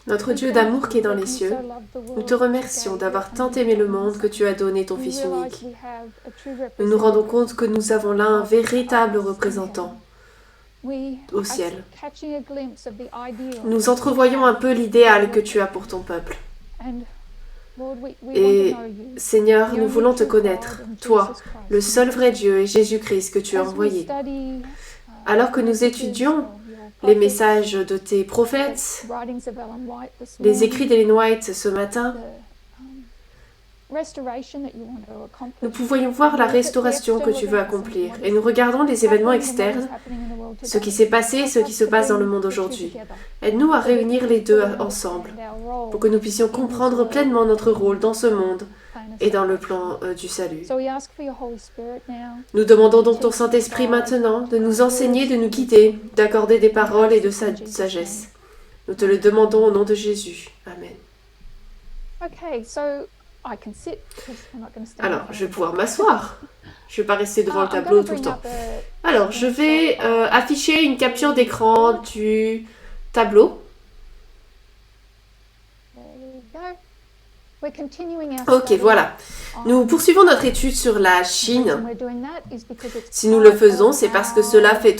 Notre Dieu d'amour qui est dans les cieux, nous te remercions d'avoir tant aimé le monde que tu as donné ton Fils unique. Nous nous rendons compte que nous avons là un véritable représentant au ciel. Nous entrevoyons un peu l'idéal que tu as pour ton peuple. Et Seigneur, nous voulons te connaître, toi, le seul vrai Dieu et Jésus-Christ que tu as envoyé. Alors que nous étudions les messages de tes prophètes, les écrits d'Ellen White ce matin, nous pouvions voir la restauration que tu veux accomplir. Et nous regardons les événements externes, ce qui s'est passé et ce qui se passe dans le monde aujourd'hui. Aide-nous à réunir les deux ensemble, pour que nous puissions comprendre pleinement notre rôle dans ce monde et dans le plan du salut. Nous demandons donc ton Saint-Esprit maintenant de nous enseigner, de nous guider, d'accorder des paroles et de sagesse. Nous te le demandons au nom de Jésus. Amen. Alors, je vais pouvoir m'asseoir. Je ne vais pas rester devant le tableau tout le temps. Alors, je vais afficher une capture d'écran du tableau. Ok, voilà. Nous poursuivons notre étude sur la Chine. Si nous le faisons, c'est parce que cela fait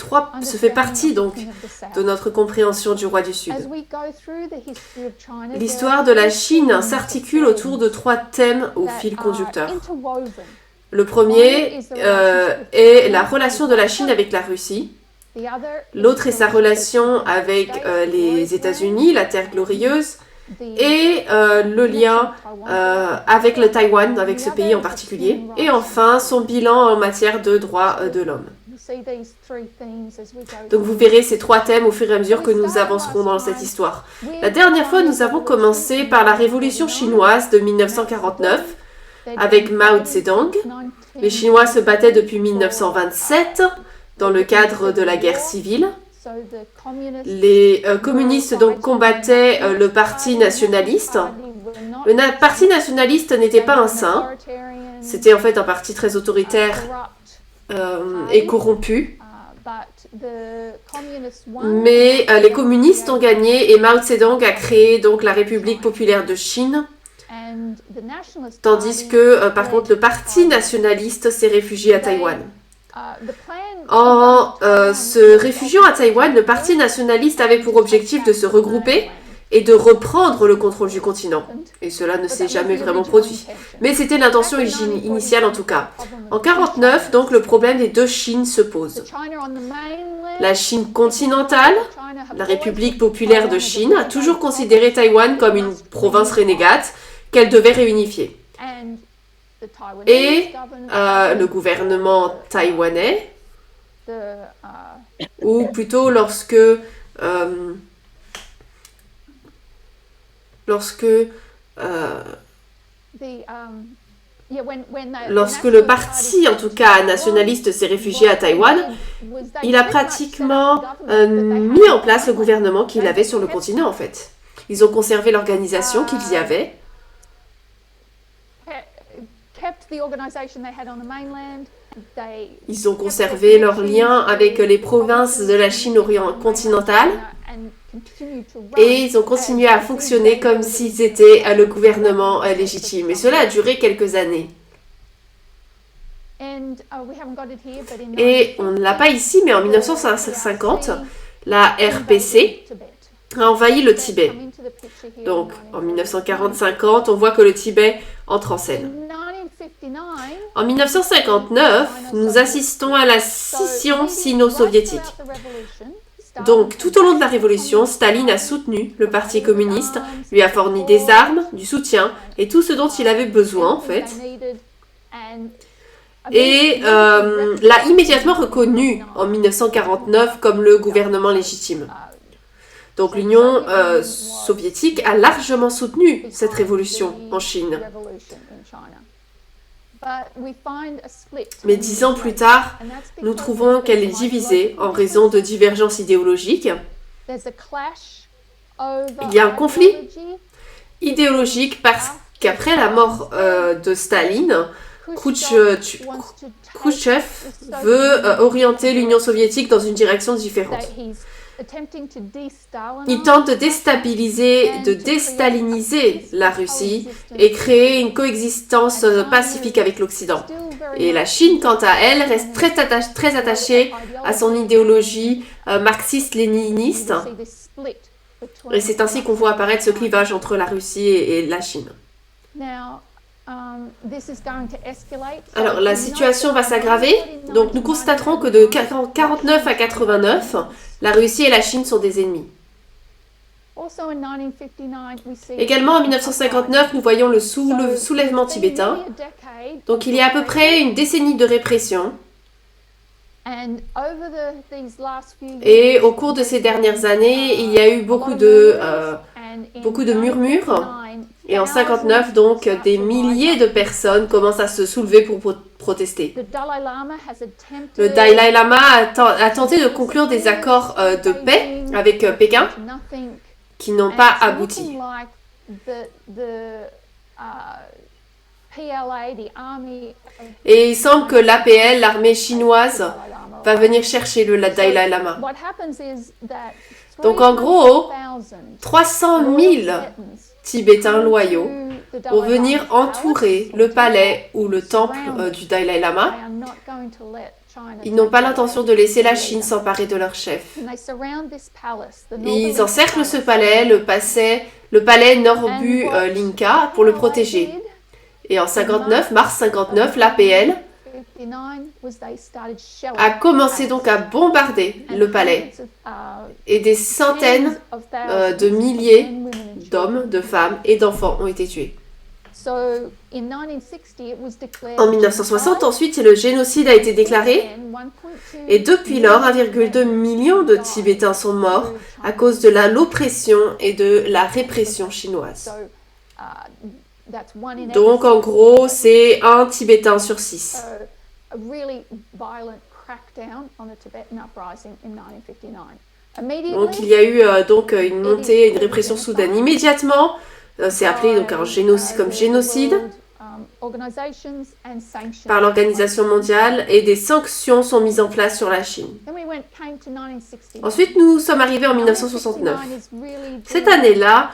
partie donc de notre compréhension du roi du Sud. L'histoire de la Chine s'articule autour de 3 thèmes au fil conducteur. Le premier est la relation de la Chine avec la Russie. L'autre est sa relation avec les États-Unis, la Terre glorieuse. Et le lien avec le Taïwan, avec ce pays en particulier. Et enfin, son bilan en matière de droits de l'homme. Donc vous verrez ces 3 thèmes au fur et à mesure que nous avancerons dans cette histoire. La dernière fois, nous avons commencé par la révolution chinoise de 1949 avec Mao Zedong. Les Chinois se battaient depuis 1927 dans le cadre de la guerre civile. Les communistes donc combattaient le parti nationaliste. Le parti nationaliste n'était pas un saint. C'était en fait un parti très autoritaire et corrompu. Mais les communistes ont gagné et Mao Zedong a créé donc la République populaire de Chine. Tandis que par contre le parti nationaliste s'est réfugié à Taïwan. En se réfugiant à Taïwan, le parti nationaliste avait pour objectif de se regrouper et de reprendre le contrôle du continent. Et cela ne s'est jamais vraiment produit. Mais c'était l'intention initiale en tout cas. En 1949, donc, le problème des 2 Chines se pose. La Chine continentale, la République populaire de Chine, a toujours considéré Taïwan comme une province renégate qu'elle devait réunifier. Et le gouvernement taïwanais, ou plutôt lorsque le parti, en tout cas nationaliste, s'est réfugié à Taïwan, il a pratiquement mis en place le gouvernement qu'il avait sur le continent, en fait. Ils ont conservé l'organisation qu'ils y avaient. Ils ont conservé leurs liens avec les provinces de la Chine continentale et ils ont continué à fonctionner comme s'ils étaient le gouvernement légitime. Et cela a duré quelques années. Et on ne l'a pas ici, mais en 1950, la RPC a envahi le Tibet. Donc, en 1940-50, on voit que le Tibet entre en scène. En 1959, nous assistons à la scission sino-soviétique. Donc, tout au long de la Révolution, Staline a soutenu le Parti communiste, lui a fourni des armes, du soutien et tout ce dont il avait besoin, en fait. Et l'a immédiatement reconnu en 1949 comme le gouvernement légitime. Donc l'Union soviétique a largement soutenu cette révolution en Chine. Mais 10 ans plus tard, nous trouvons qu'elle est divisée en raison de divergences idéologiques. Il y a un conflit idéologique parce qu'après la mort de Staline, Khrouchtchev veut orienter l'Union soviétique dans une direction différente. Il tente de déstabiliser, de déstaliniser la Russie et créer une coexistence pacifique avec l'Occident. Et la Chine, quant à elle, reste très attachée à son idéologie marxiste-léniniste. Et c'est ainsi qu'on voit apparaître ce clivage entre la Russie et la Chine. Alors, la situation va s'aggraver. Donc, nous constaterons que de 49 à 89, la Russie et la Chine sont des ennemis. Également, en 1959, nous voyons le soulèvement tibétain. Donc, il y a à peu près une décennie de répression. Et au cours de ces dernières années, il y a eu beaucoup de murmures. Et en 59, donc, des milliers de personnes commencent à se soulever pour protester. Le Dalai Lama a tenté de conclure des accords de paix avec Pékin qui n'ont pas abouti. Et il semble que l'APL, l'armée chinoise, va venir chercher le Dalai Lama. Donc en gros, 300 000 Tibétains loyaux vont venir entourer le palais ou le temple du Dalai Lama. Ils n'ont pas l'intention de laisser la Chine s'emparer de leur chef. Ils encerclent ce palais, le palais Norbu Linka, pour le protéger. Et en mars 59, l'APL a commencé donc à bombarder le palais et des centaines de milliers d'hommes, de femmes et d'enfants ont été tués. En 1960, ensuite, le génocide a été déclaré et depuis lors, 1,2 million de Tibétains sont morts à cause de l'oppression et de la répression chinoise. Donc, en gros, c'est un Tibétain sur 6. Donc, il y a eu une montée, une répression soudaine. Immédiatement, c'est appelé donc un génocide par l'Organisation mondiale et des sanctions sont mises en place sur la Chine. Ensuite, nous sommes arrivés en 1969. Cette année-là,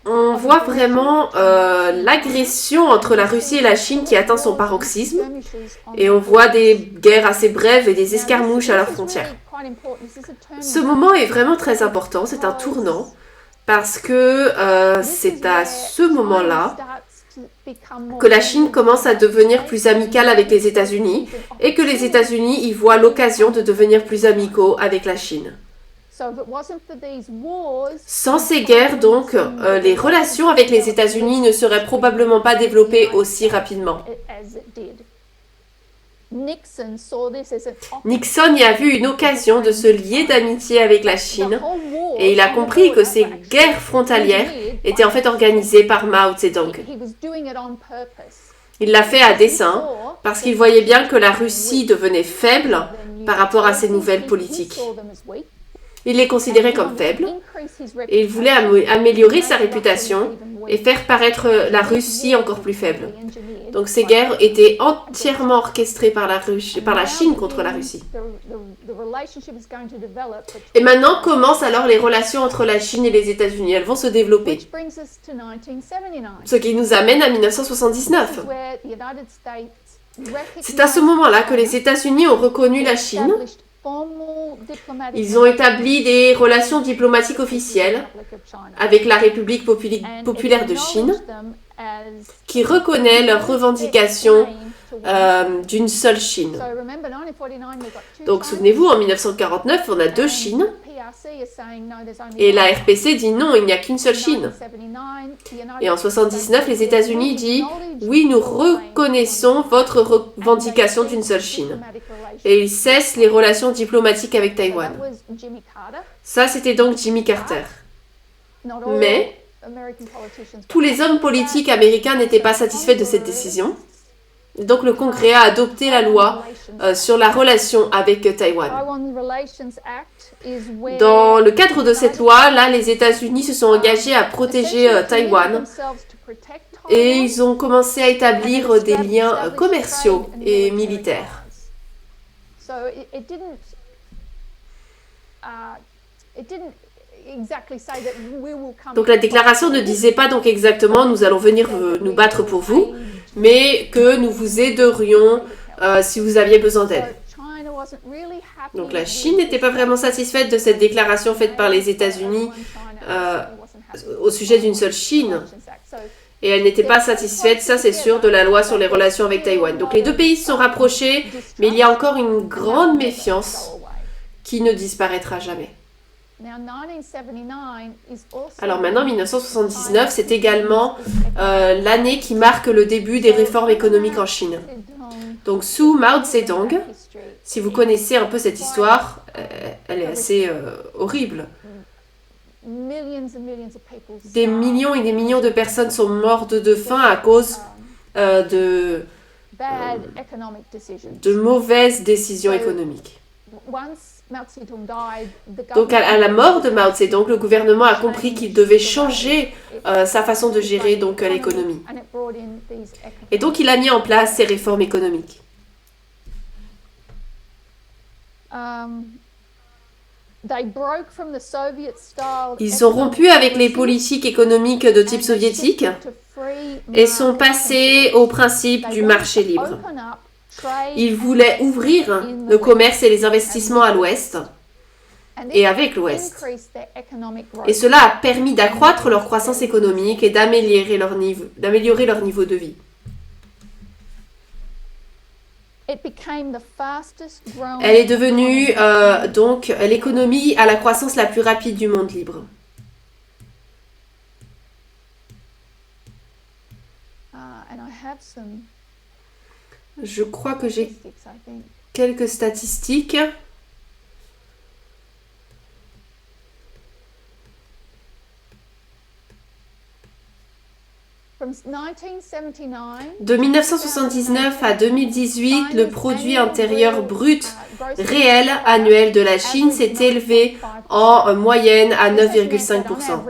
on voit vraiment l'agression entre la Russie et la Chine qui atteint son paroxysme et on voit des guerres assez brèves et des escarmouches à leurs frontières. Ce moment est vraiment très important, c'est un tournant parce que c'est à ce moment-là que la Chine commence à devenir plus amicale avec les États-Unis et que les États-Unis y voient l'occasion de devenir plus amicaux avec la Chine. Sans ces guerres, donc, les relations avec les États-Unis ne seraient probablement pas développées aussi rapidement. Nixon y a vu une occasion de se lier d'amitié avec la Chine et il a compris que ces guerres frontalières étaient en fait organisées par Mao Zedong. Il l'a fait à dessein parce qu'il voyait bien que la Russie devenait faible par rapport à ses nouvelles politiques. Il les considérait comme faibles et il voulait améliorer sa réputation et faire paraître la Russie encore plus faible. Donc ces guerres étaient entièrement orchestrées par la Chine contre la Russie. Et maintenant commencent alors les relations entre la Chine et les États-Unis. Elles vont se développer. Ce qui nous amène à 1979. C'est à ce moment-là que les États-Unis ont reconnu la Chine. Ils ont établi des relations diplomatiques officielles avec la République populaire de Chine, qui reconnaît leurs revendications d'une seule Chine. Donc souvenez-vous, en 1949, on a deux Chines, et la RPC dit non, il n'y a qu'une seule Chine. Et en 1979, les États-Unis disent oui, nous reconnaissons votre revendication d'une seule Chine. Et ils cessent les relations diplomatiques avec Taïwan. Ça, c'était donc Jimmy Carter. Mais tous les hommes politiques américains n'étaient pas satisfaits de cette décision. Donc le Congrès a adopté la loi sur la relation avec Taïwan. Dans le cadre de cette loi, là, les États-Unis se sont engagés à protéger Taïwan et ils ont commencé à établir des liens commerciaux et militaires. Donc la déclaration ne disait pas donc exactement nous allons venir nous battre pour vous, mais que nous vous aiderions si vous aviez besoin d'aide. Donc la Chine n'était pas vraiment satisfaite de cette déclaration faite par les États-Unis au sujet d'une seule Chine. Et elle n'était pas satisfaite, ça c'est sûr, de la loi sur les relations avec Taïwan. Donc les deux pays se sont rapprochés, mais il y a encore une grande méfiance qui ne disparaîtra jamais. Alors maintenant, 1979, c'est également l'année qui marque le début des réformes économiques en Chine. Donc sous Mao Zedong, si vous connaissez un peu cette histoire, elle est assez horrible. Des millions et des millions de personnes sont mortes de faim à cause de mauvaises décisions économiques. Donc à la mort de Mao Zedong, le gouvernement a compris qu'il devait changer sa façon de gérer donc l'économie. Et donc il a mis en place ces réformes économiques. Ils ont rompu avec les politiques économiques de type soviétique et sont passés au principe du marché libre. Ils voulaient ouvrir le commerce et les investissements à l'Ouest et avec l'Ouest. Et cela a permis d'accroître leur croissance économique et d'améliorer leur niveau de vie. Elle est devenue donc l'économie à la croissance la plus rapide du monde libre. Je crois que j'ai quelques statistiques. De 1979 à 2018, le produit intérieur brut réel annuel de la Chine s'est élevé en moyenne à 9,5%.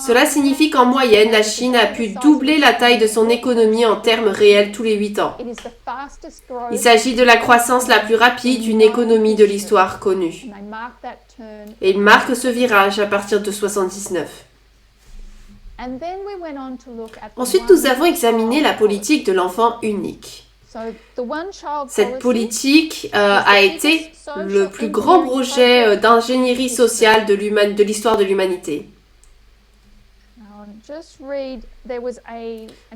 Cela signifie qu'en moyenne, la Chine a pu doubler la taille de son économie en termes réels tous les 8 ans. Il s'agit de la croissance la plus rapide d'une économie de l'histoire connue. Et il marque ce virage à partir de 1979. Ensuite, nous avons examiné la politique de l'enfant unique. Cette politique a été le plus grand projet d'ingénierie sociale de l'histoire de l'humanité.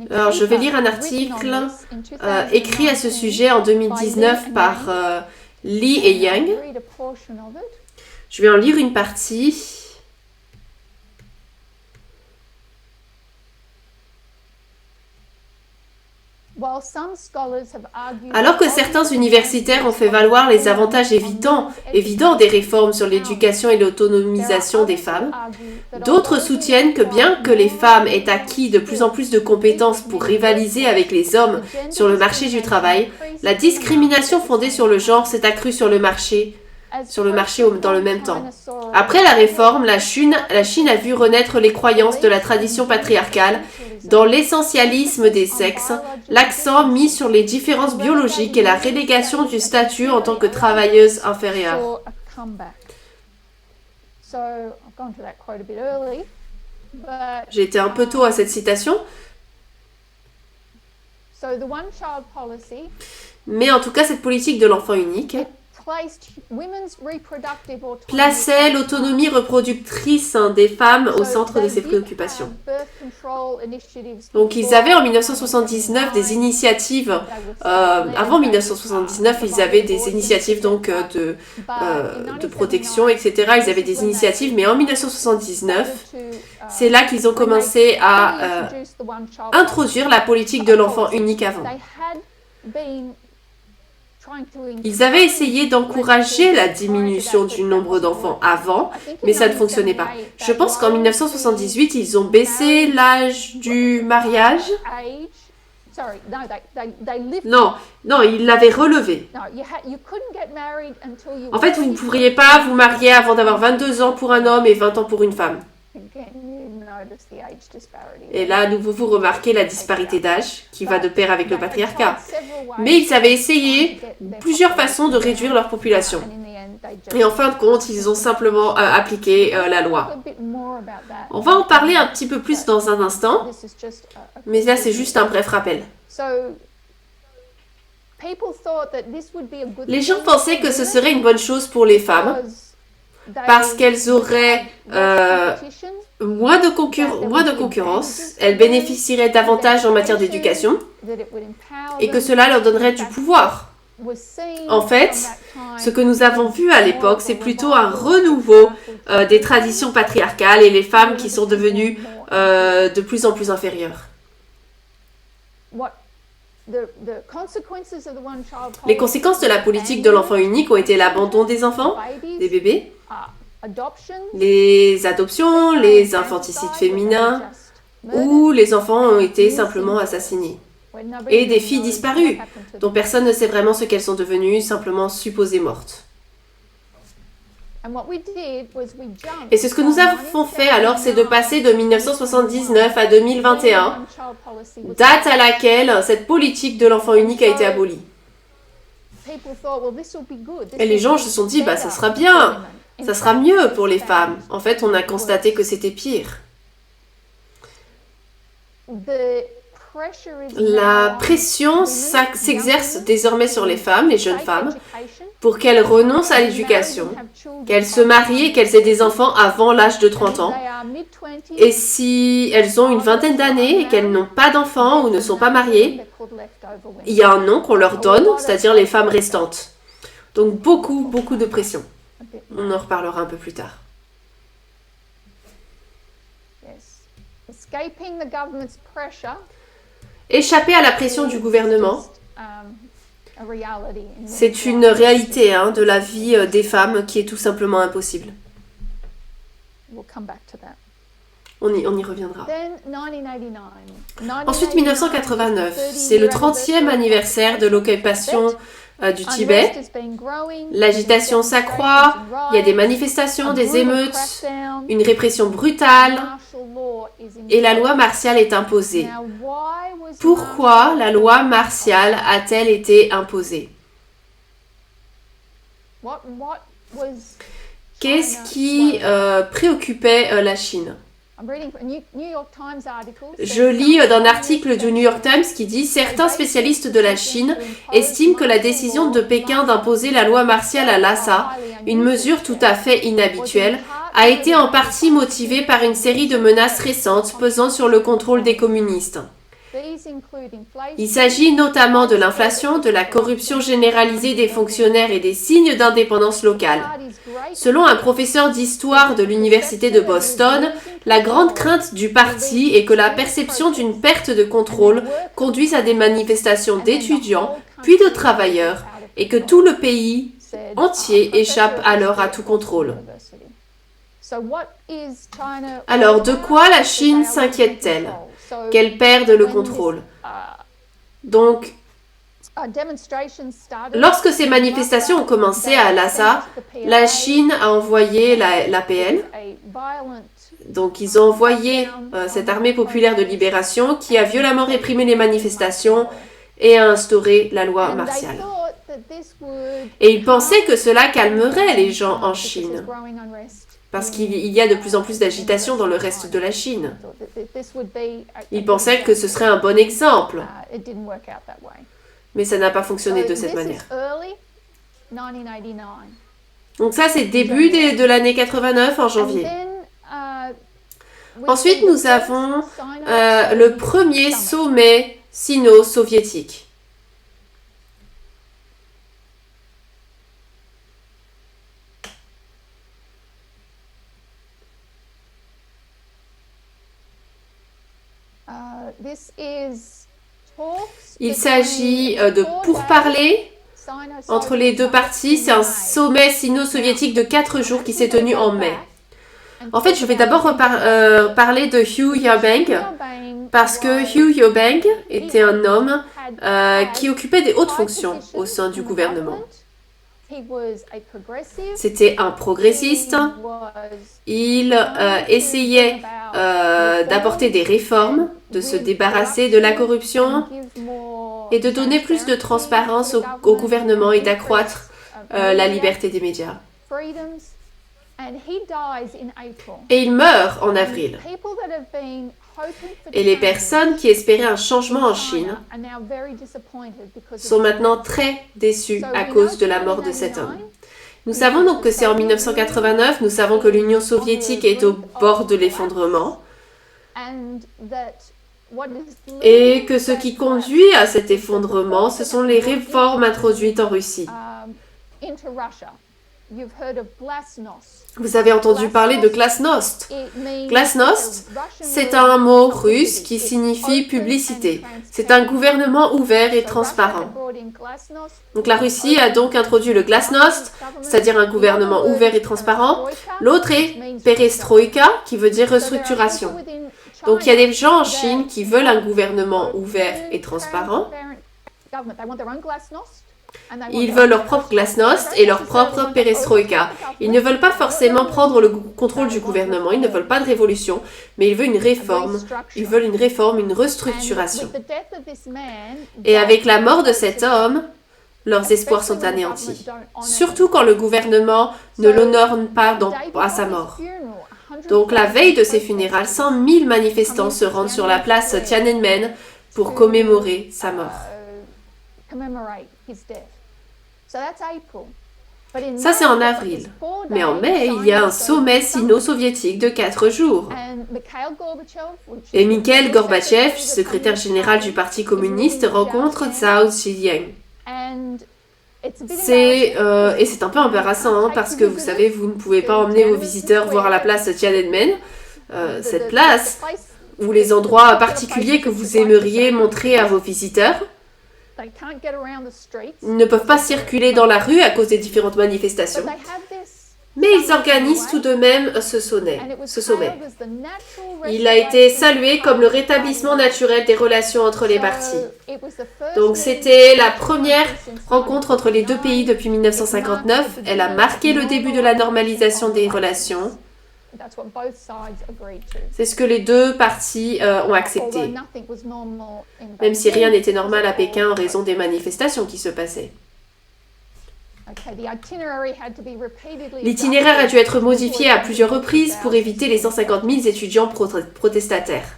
Alors, je vais lire un article écrit à ce sujet en 2019 par Li et Yang. Je vais en lire une partie. Alors que certains universitaires ont fait valoir les avantages évidents des réformes sur l'éducation et l'autonomisation des femmes, d'autres soutiennent que bien que les femmes aient acquis de plus en plus de compétences pour rivaliser avec les hommes sur le marché du travail, la discrimination fondée sur le genre s'est accrue sur le marché dans le même temps. Après la réforme, la Chine a vu renaître les croyances de la tradition patriarcale dans l'essentialisme des sexes, l'accent mis sur les différences biologiques et la relégation du statut en tant que travailleuse inférieure. J'ai été un peu tôt à cette citation. Mais en tout cas, cette politique de l'enfant unique plaçait l'autonomie reproductrice des femmes au centre de ses préoccupations. Donc ils avaient en 1979 des initiatives, avant 1979 ils avaient des initiatives donc de protection, etc. Ils avaient des initiatives, mais en 1979, c'est là qu'ils ont commencé à introduire la politique de l'enfant unique avant. Ils avaient essayé d'encourager la diminution du nombre d'enfants avant, mais ça ne fonctionnait pas. Je pense qu'en 1978, ils ont baissé l'âge du mariage. Non, ils l'avaient relevé. En fait, vous ne pourriez pas vous marier avant d'avoir 22 ans pour un homme et 20 ans pour une femme. Et là, à nouveau, vous remarquez la disparité d'âge qui va de pair avec le patriarcat. Mais ils avaient essayé plusieurs façons de réduire leur population. Et en fin de compte, ils ont simplement appliqué la loi. On va en parler un petit peu plus dans un instant, mais là c'est juste un bref rappel. Les gens pensaient que ce serait une bonne chose pour les femmes parce qu'elles auraient moins de concurrence, elles bénéficieraient davantage en matière d'éducation et que cela leur donnerait du pouvoir. En fait, ce que nous avons vu à l'époque, c'est plutôt un renouveau des traditions patriarcales et les femmes qui sont devenues de plus en plus inférieures. Les conséquences de la politique de l'enfant unique ont été l'abandon des enfants, des bébés, les adoptions, les infanticides féminins, où les enfants ont été simplement assassinés. Et des filles disparues, dont personne ne sait vraiment ce qu'elles sont devenues, simplement supposées mortes. Et c'est ce que nous avons fait alors, c'est de passer de 1979 à 2021, date à laquelle cette politique de l'enfant unique a été abolie. Et les gens se sont dit, ça sera bien, ça sera mieux pour les femmes. En fait, on a constaté que c'était pire. La pression s'exerce désormais sur les femmes, les jeunes femmes, pour qu'elles renoncent à l'éducation, qu'elles se marient et qu'elles aient des enfants avant l'âge de 30 ans. Et si elles ont une vingtaine d'années et qu'elles n'ont pas d'enfants ou ne sont pas mariées, il y a un nom qu'on leur donne, c'est-à-dire les femmes restantes. Donc beaucoup de pression. On en reparlera un peu plus tard. Échapper à la pression du gouvernement, c'est une réalité de la vie des femmes qui est tout simplement impossible. On y reviendra. Ensuite, 1989, c'est le 30e anniversaire de l'occupation du Tibet. L'agitation s'accroît, il y a des manifestations, des émeutes, une répression brutale, et la loi martiale est imposée. Pourquoi la loi martiale a-t-elle été imposée? Qu'est-ce qui préoccupait la Chine? Je lis d'un article du New York Times qui dit « Certains spécialistes de la Chine estiment que la décision de Pékin d'imposer la loi martiale à Lhasa, une mesure tout à fait inhabituelle, a été en partie motivée par une série de menaces récentes pesant sur le contrôle des communistes. Il s'agit notamment de l'inflation, de la corruption généralisée des fonctionnaires et des signes d'indépendance locale. Selon un professeur d'histoire de l'université de Boston, la grande crainte du parti est que la perception d'une perte de contrôle conduise à des manifestations d'étudiants, puis de travailleurs, et que tout le pays entier échappe alors à tout contrôle. Alors, de quoi la Chine s'inquiète-t-elle? Qu'elle perde le contrôle. Donc, lorsque ces manifestations ont commencé à Lhasa, la Chine a envoyé l'APL. Donc, ils ont envoyé cette armée populaire de libération qui a violemment réprimé les manifestations et a instauré la loi martiale. Et ils pensaient que cela calmerait les gens en Chine. Parce qu'il y a de plus en plus d'agitation dans le reste de la Chine. Ils pensaient que ce serait un bon exemple. Mais ça n'a pas fonctionné de cette manière. Donc ça, c'est début de l'année 89, en janvier. Ensuite, nous avons le premier sommet sino-soviétique. Il s'agit de pourparlers entre les deux parties. C'est un sommet sino-soviétique de 4 jours qui s'est tenu en mai. En fait, je vais d'abord parler de Hu Yaobang, parce que Hu Yaobang était un homme qui occupait des hautes fonctions au sein du gouvernement. C'était un progressiste. Il essayait d'apporter des réformes, de se débarrasser de la corruption et de donner plus de transparence au gouvernement et d'accroître la liberté des médias. Et il meurt en avril. Et les personnes qui espéraient un changement en Chine sont maintenant très déçues à cause de la mort de cet homme. Nous savons donc que c'est en 1989, nous savons que l'Union soviétique est au bord de l'effondrement et que ce qui conduit à cet effondrement, ce sont les réformes introduites en Russie. Vous avez entendu parler de glasnost. Glasnost, c'est un mot russe qui signifie publicité. C'est un gouvernement ouvert et transparent. Donc la Russie a donc introduit le glasnost, c'est-à-dire un gouvernement ouvert et transparent. L'autre est perestroïka, qui veut dire restructuration. Donc il y a des gens en Chine qui veulent un gouvernement ouvert et transparent. Ils veulent leur propre glasnost et leur propre perestroïka. Ils ne veulent pas forcément prendre le contrôle du gouvernement, ils ne veulent pas de révolution, mais ils veulent une réforme. Ils veulent une réforme, une restructuration. Et avec la mort de cet homme, leurs espoirs sont anéantis. Surtout quand le gouvernement ne l'honore pas à sa mort. Donc la veille de ses funérailles, 100 000 manifestants se rendent sur la place Tiananmen pour commémorer sa mort. Ça, c'est en avril. Mais en mai, il y a un sommet sino-soviétique de 4 jours. Et Mikhail Gorbatchev, secrétaire général du Parti communiste, rencontre Zhao Ziyang. Et c'est un peu embarrassant, hein, parce que vous savez, vous ne pouvez pas emmener vos visiteurs voir la place Tiananmen, cette place, ou les endroits particuliers que vous aimeriez montrer à vos visiteurs. Ils ne peuvent pas circuler dans la rue à cause des différentes manifestations. Mais ils organisent tout de même ce sommet. Il a été salué comme le rétablissement naturel des relations entre les parties. Donc c'était la première rencontre entre les deux pays depuis 1959. Elle a marqué le début de la normalisation des relations. C'est ce que les deux parties ont accepté, même si rien n'était normal à Pékin en raison des manifestations qui se passaient. L'itinéraire a dû être modifié à plusieurs reprises pour éviter les 150 000 étudiants protestataires.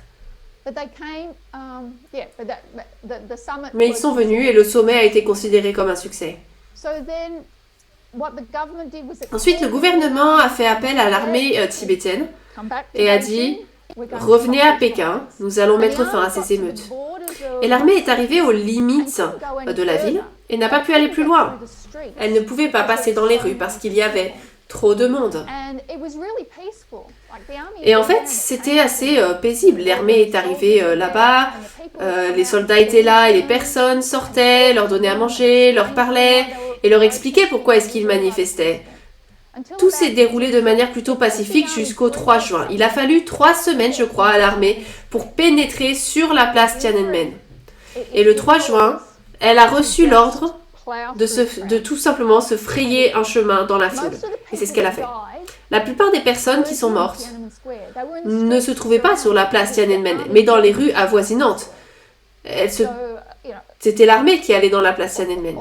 Mais ils sont venus et le sommet a été considéré comme un succès. Ensuite, le gouvernement a fait appel à l'armée tibétaine et a dit « Revenez à Pékin, nous allons mettre fin à ces émeutes ». Et l'armée est arrivée aux limites de la ville et n'a pas pu aller plus loin. Elle ne pouvait pas passer dans les rues parce qu'il y avait trop de monde. Et en fait, c'était assez paisible. L'armée est arrivée là-bas, les soldats étaient là et les personnes sortaient, leur donnaient à manger, leur parlaient et leur expliquaient pourquoi est-ce qu'ils manifestaient. Tout s'est déroulé de manière plutôt pacifique jusqu'au 3 juin. Il a fallu 3 semaines, je crois, à l'armée pour pénétrer sur la place Tiananmen. Et le 3 juin, elle a reçu l'ordre de tout simplement se frayer un chemin dans la foule. Et c'est ce qu'elle a fait. La plupart des personnes qui sont mortes ne se trouvaient pas sur la place Tiananmen, mais dans les rues avoisinantes. C'était l'armée qui allait dans la place Tiananmen.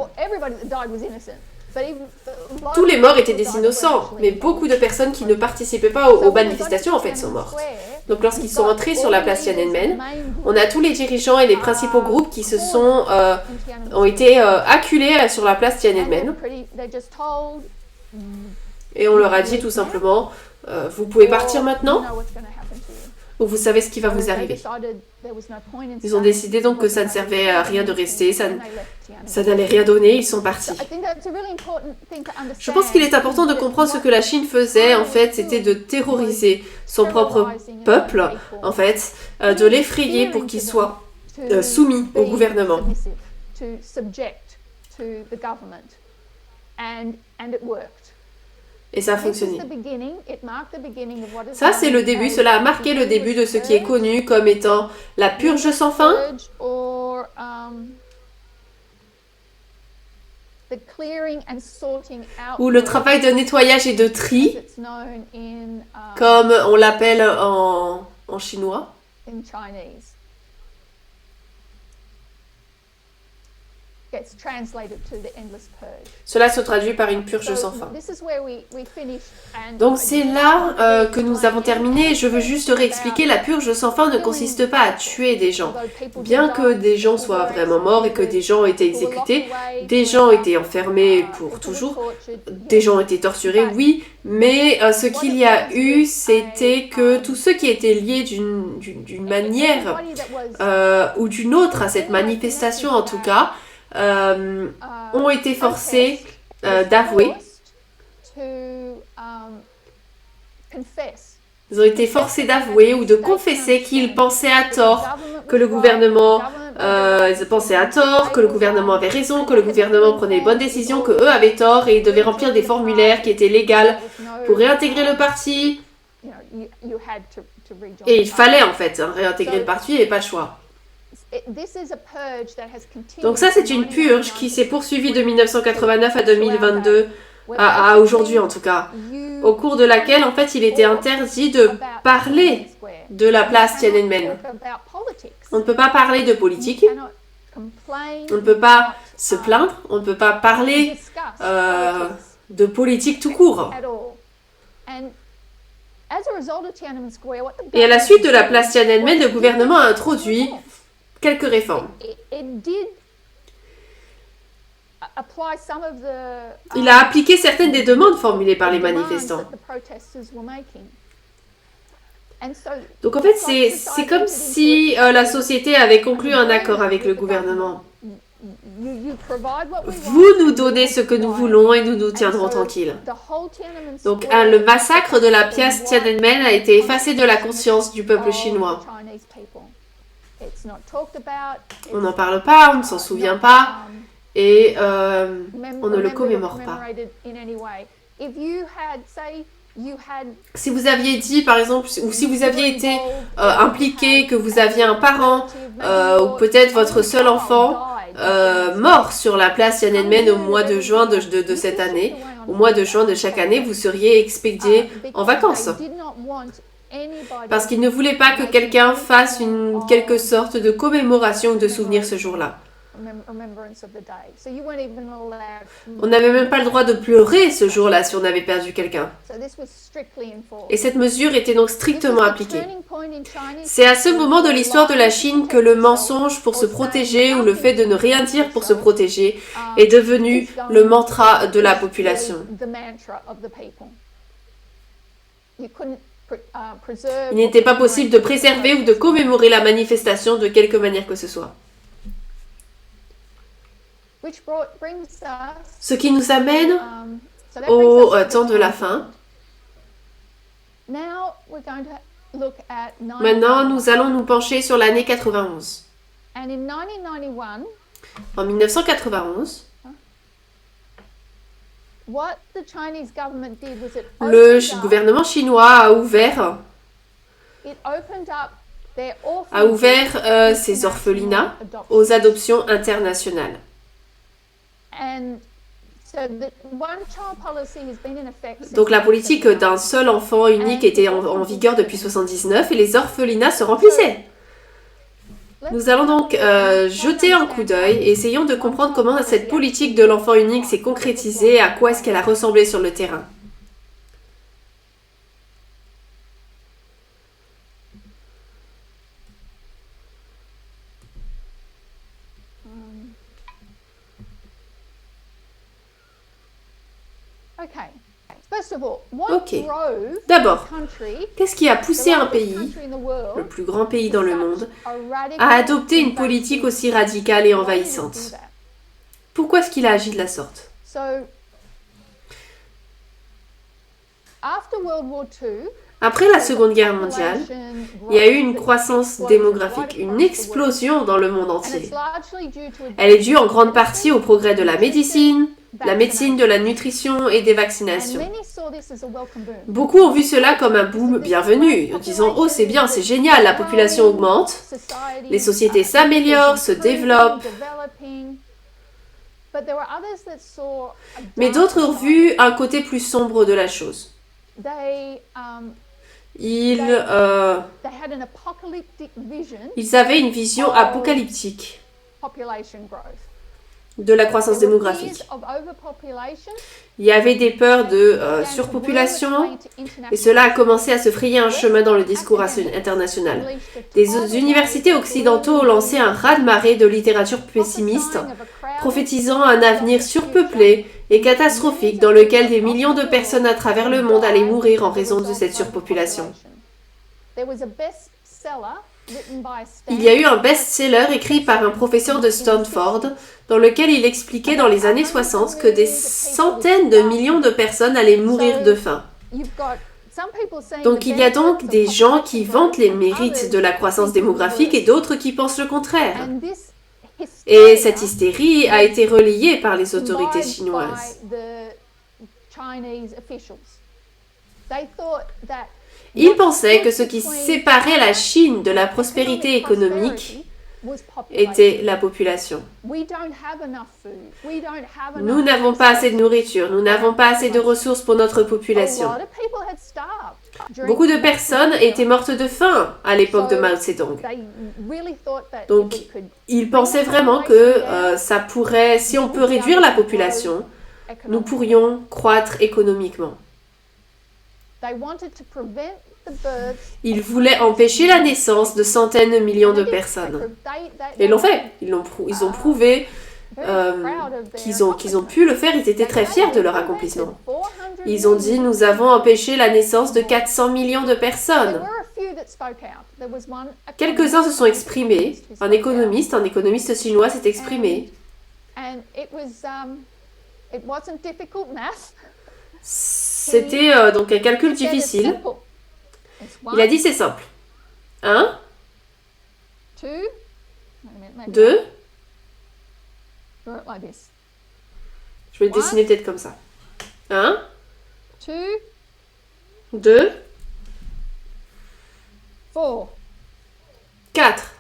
Tous les morts étaient des innocents, mais beaucoup de personnes qui ne participaient pas aux manifestations en fait sont mortes. Donc lorsqu'ils sont entrés sur la place Tiananmen, on a tous les dirigeants et les principaux groupes qui ont été acculés sur la place Tiananmen. Et on leur a dit tout simplement, vous pouvez partir maintenant, ou vous savez ce qui va vous arriver. Ils ont décidé donc que ça ne servait à rien de rester, ça n'allait rien donner, ils sont partis. Je pense qu'il est important de comprendre ce que la Chine faisait, en fait, c'était de terroriser son propre peuple, en fait, de l'effrayer pour qu'il soit soumis au gouvernement. Et ça a fonctionné. Ça, c'est le début. Cela a marqué le début de ce qui est connu comme étant la purge sans fin. Ou le travail de nettoyage et de tri, comme on l'appelle en chinois. Cela se traduit par une purge sans fin. Donc c'est là que nous avons terminé. Je veux juste réexpliquer, la purge sans fin ne consiste pas à tuer des gens. Bien que des gens soient vraiment morts et que des gens ont été exécutés, des gens ont été enfermés pour toujours, des gens ont été torturés, oui, mais ce qu'il y a eu, c'était que tous ceux qui étaient liés d'une manière ou d'une autre à cette manifestation en tout cas, ont été forcés d'avouer. Ils ont été forcés d'avouer ou de confesser qu'ils pensaient à tort, que le gouvernement ils pensaient à tort, que le gouvernement avait raison, que le gouvernement prenait les bonnes décisions, que eux avaient tort et ils devaient remplir des formulaires qui étaient légaux pour réintégrer le parti. Et il fallait en fait réintégrer le parti et pas le choix. Donc ça, c'est une purge qui s'est poursuivie de 1989 à 2022, à aujourd'hui en tout cas, au cours de laquelle, en fait, il était interdit de parler de la place Tiananmen. On ne peut pas parler de politique, on ne peut pas se plaindre, on ne peut pas parler de politique tout court. Et à la suite de la place Tiananmen, le gouvernement a introduit quelques réformes. Il a appliqué certaines des demandes formulées par les manifestants. Donc en fait, c'est comme si la société avait conclu un accord avec le gouvernement. Vous nous donnez ce que nous voulons et nous nous tiendrons tranquilles. Donc le massacre de la place Tiananmen a été effacé de la conscience du peuple chinois. On n'en parle pas, on ne s'en souvient pas et on ne le commémore pas. Si vous aviez dit, par exemple, ou si vous aviez été impliqué, que vous aviez un parent ou peut-être votre seul enfant mort sur la place Tiananmen au mois de juin de cette année, au mois de juin de chaque année, vous seriez expédié en vacances. Parce qu'ils ne voulaient pas que quelqu'un fasse quelque sorte de commémoration ou de souvenir ce jour-là. On n'avait même pas le droit de pleurer ce jour-là si on avait perdu quelqu'un. Et cette mesure était donc strictement appliquée. C'est à ce moment de l'histoire de la Chine que le mensonge pour se protéger ou le fait de ne rien dire pour se protéger est devenu le mantra de la population. Il n'était pas possible de préserver ou de commémorer la manifestation de quelque manière que ce soit. Ce qui nous amène au temps de la fin. Maintenant, nous allons nous pencher sur l'année 91. En 1991, le gouvernement chinois a ouvert ses orphelinats aux adoptions internationales. Donc la politique d'un seul enfant unique était en vigueur depuis 1979 et les orphelinats se remplissaient. Nous allons donc jeter un coup d'œil et essayons de comprendre comment cette politique de l'enfant unique s'est concrétisée et à quoi est-ce qu'elle a ressemblé sur le terrain. Ok. D'abord, qu'est-ce qui a poussé un pays, le plus grand pays dans le monde, à adopter une politique aussi radicale et envahissante? Pourquoi est-ce qu'il a agi de la sorte? Après la Seconde Guerre mondiale, il y a eu une croissance démographique, une explosion dans le monde entier. Elle est due en grande partie au progrès de la médecine, de la nutrition et des vaccinations. Beaucoup ont vu cela comme un boom bienvenu, en disant « Oh, c'est bien, c'est génial, la population augmente, les sociétés s'améliorent, se développent. » Mais d'autres ont vu un côté plus sombre de la chose. Ils avaient une vision apocalyptique de la croissance démographique. Il y avait des peurs de surpopulation et cela a commencé à se frayer un chemin dans le discours international. Des universités occidentaux ont lancé un raz-de-marée de littérature pessimiste, prophétisant un avenir surpeuplé et catastrophique dans lequel des millions de personnes à travers le monde allaient mourir en raison de cette surpopulation. Il y a eu un best-seller écrit par un professeur de Stanford dans lequel il expliquait dans les années 60 que des centaines de millions de personnes allaient mourir de faim. Donc il y a donc des gens qui vantent les mérites de la croissance démographique et d'autres qui pensent le contraire. Et cette hystérie a été relayée par les autorités chinoises. Ils pensaient que ce qui séparait la Chine de la prospérité économique était la population. Nous n'avons pas assez de nourriture, nous n'avons pas assez de ressources pour notre population. Beaucoup de personnes étaient mortes de faim à l'époque de Mao Zedong. Donc, ils pensaient vraiment que ça pourrait, si on peut réduire la population, nous pourrions croître économiquement. Ils voulaient empêcher la naissance de centaines de millions de personnes. Et ils l'ont fait. Ils ont prouvé qu'ils ont pu le faire. Ils étaient très fiers de leur accomplissement. Ils ont dit, nous avons empêché la naissance de 400 millions de personnes. Quelques-uns se sont exprimés. Un économiste chinois s'est exprimé. C'était donc un calcul difficile. Il a dit c'est simple. 1, 2. Je vais le dessiner peut-être comme ça. 1, 2, 4.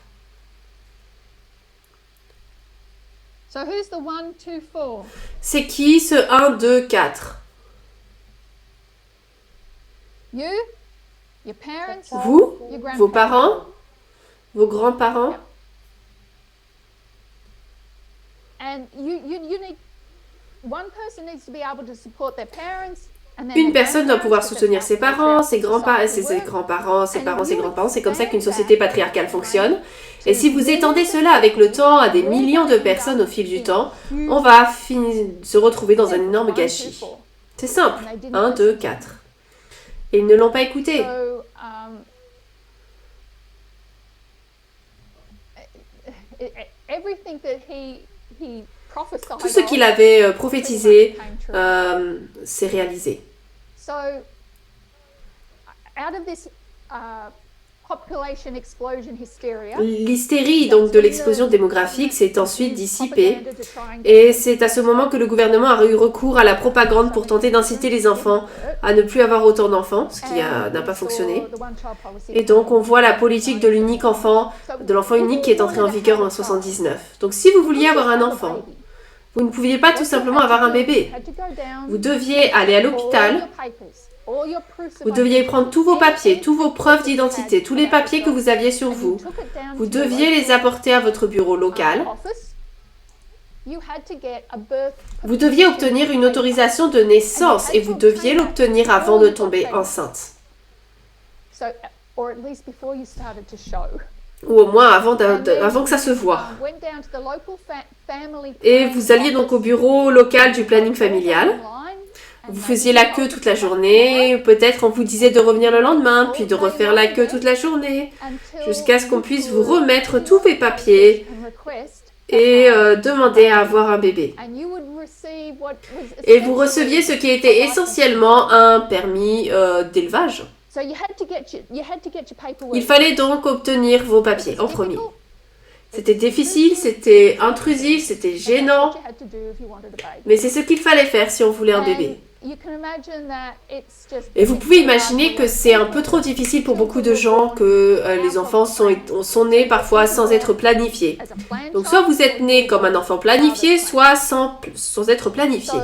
C'est qui ce 1, 2, 4? Vous, vos parents, vos grands-parents. Une personne doit pouvoir soutenir ses parents, ses grands-parents, ses grands-parents, ses parents, ses grands-parents. C'est comme ça qu'une société patriarcale fonctionne. Et si vous étendez cela avec le temps à des millions de personnes au fil du temps, on va se retrouver dans un énorme gâchis. C'est simple. 1, 2, 4. Et ils ne l'ont pas écouté. Tout ce qu'il avait prophétisé s'est réalisé. L'hystérie donc de l'explosion démographique s'est ensuite dissipée et c'est à ce moment que le gouvernement a eu recours à la propagande pour tenter d'inciter les enfants à ne plus avoir autant d'enfants, ce qui n'a pas fonctionné. Et donc on voit la politique de l'enfant unique qui est entrée en vigueur en 1979. Donc si vous vouliez avoir un enfant, vous ne pouviez pas tout simplement avoir un bébé. Vous deviez aller à l'hôpital. Vous deviez prendre tous vos papiers, tous vos preuves d'identité, tous les papiers que vous aviez sur vous. Vous deviez les apporter à votre bureau local. Vous deviez obtenir une autorisation de naissance et vous deviez l'obtenir avant de tomber enceinte. Ou au moins avant que ça se voie. Et vous alliez donc au bureau local du planning familial. Vous faisiez la queue toute la journée, peut-être on vous disait de revenir le lendemain, puis de refaire la queue toute la journée, jusqu'à ce qu'on puisse vous remettre tous vos papiers et demander à avoir un bébé. Et vous receviez ce qui était essentiellement un permis d'élevage. Il fallait donc obtenir vos papiers en premier. C'était difficile, c'était intrusif, c'était gênant, mais c'est ce qu'il fallait faire si on voulait un bébé. Et vous pouvez imaginer que c'est un peu trop difficile pour beaucoup de gens que les enfants sont nés parfois sans être planifiés. Donc soit vous êtes né comme un enfant planifié, soit sans être planifié.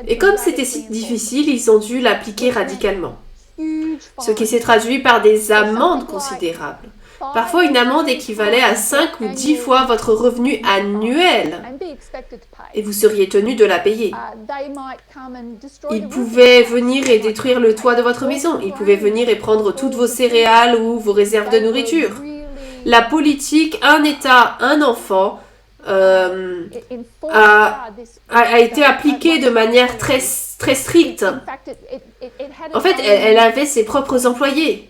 Et comme c'était si difficile, ils ont dû l'appliquer radicalement. Ce qui s'est traduit par des amendes considérables. Parfois, une amende équivalait à 5 ou 10 fois votre revenu annuel et vous seriez tenu de la payer. Ils pouvaient venir et détruire le toit de votre maison. Ils pouvaient venir et prendre toutes vos céréales ou vos réserves de nourriture. La politique, un État, un enfant, a été appliquée de manière très stricte. En fait, elle avait ses propres employés.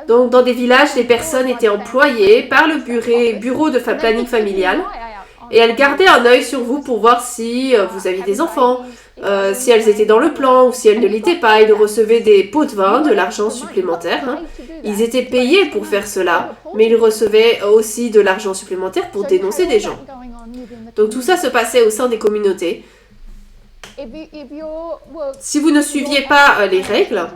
Donc, dans des villages, les personnes étaient employées par le bureau de planning familial et elles gardaient un œil sur vous pour voir si vous aviez des enfants, si elles étaient dans le plan ou si elles ne l'étaient pas. Ils recevaient des pots de vin, de l'argent supplémentaire. Hein. Ils étaient payés pour faire cela, mais ils recevaient aussi de l'argent supplémentaire pour dénoncer des gens. Donc tout ça se passait au sein des communautés. Si vous ne suiviez pas les règles,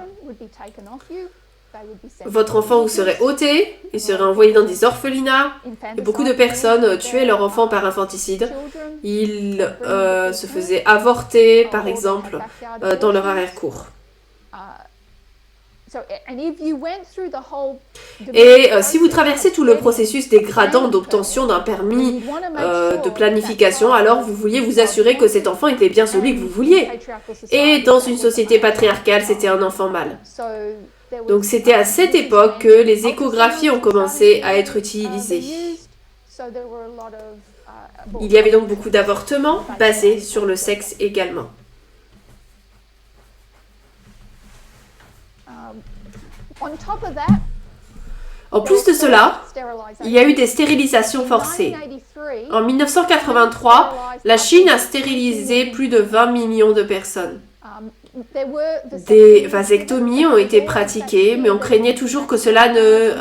votre enfant vous serait ôté, il serait envoyé dans des orphelinats. Et beaucoup de personnes tuaient leur enfant par infanticide. Ils se faisaient avorter, par exemple, dans leur arrière-cour. Et si vous traversez tout le processus dégradant d'obtention d'un permis de planification, alors vous vouliez vous assurer que cet enfant était bien celui que vous vouliez. Et dans une société patriarcale, c'était un enfant mâle. Donc c'était à cette époque que les échographies ont commencé à être utilisées. Il y avait donc beaucoup d'avortements basés sur le sexe également. En plus de cela, il y a eu des stérilisations forcées. En 1983, la Chine a stérilisé plus de 20 millions de personnes. Des vasectomies ont été pratiquées, mais on craignait toujours que cela ne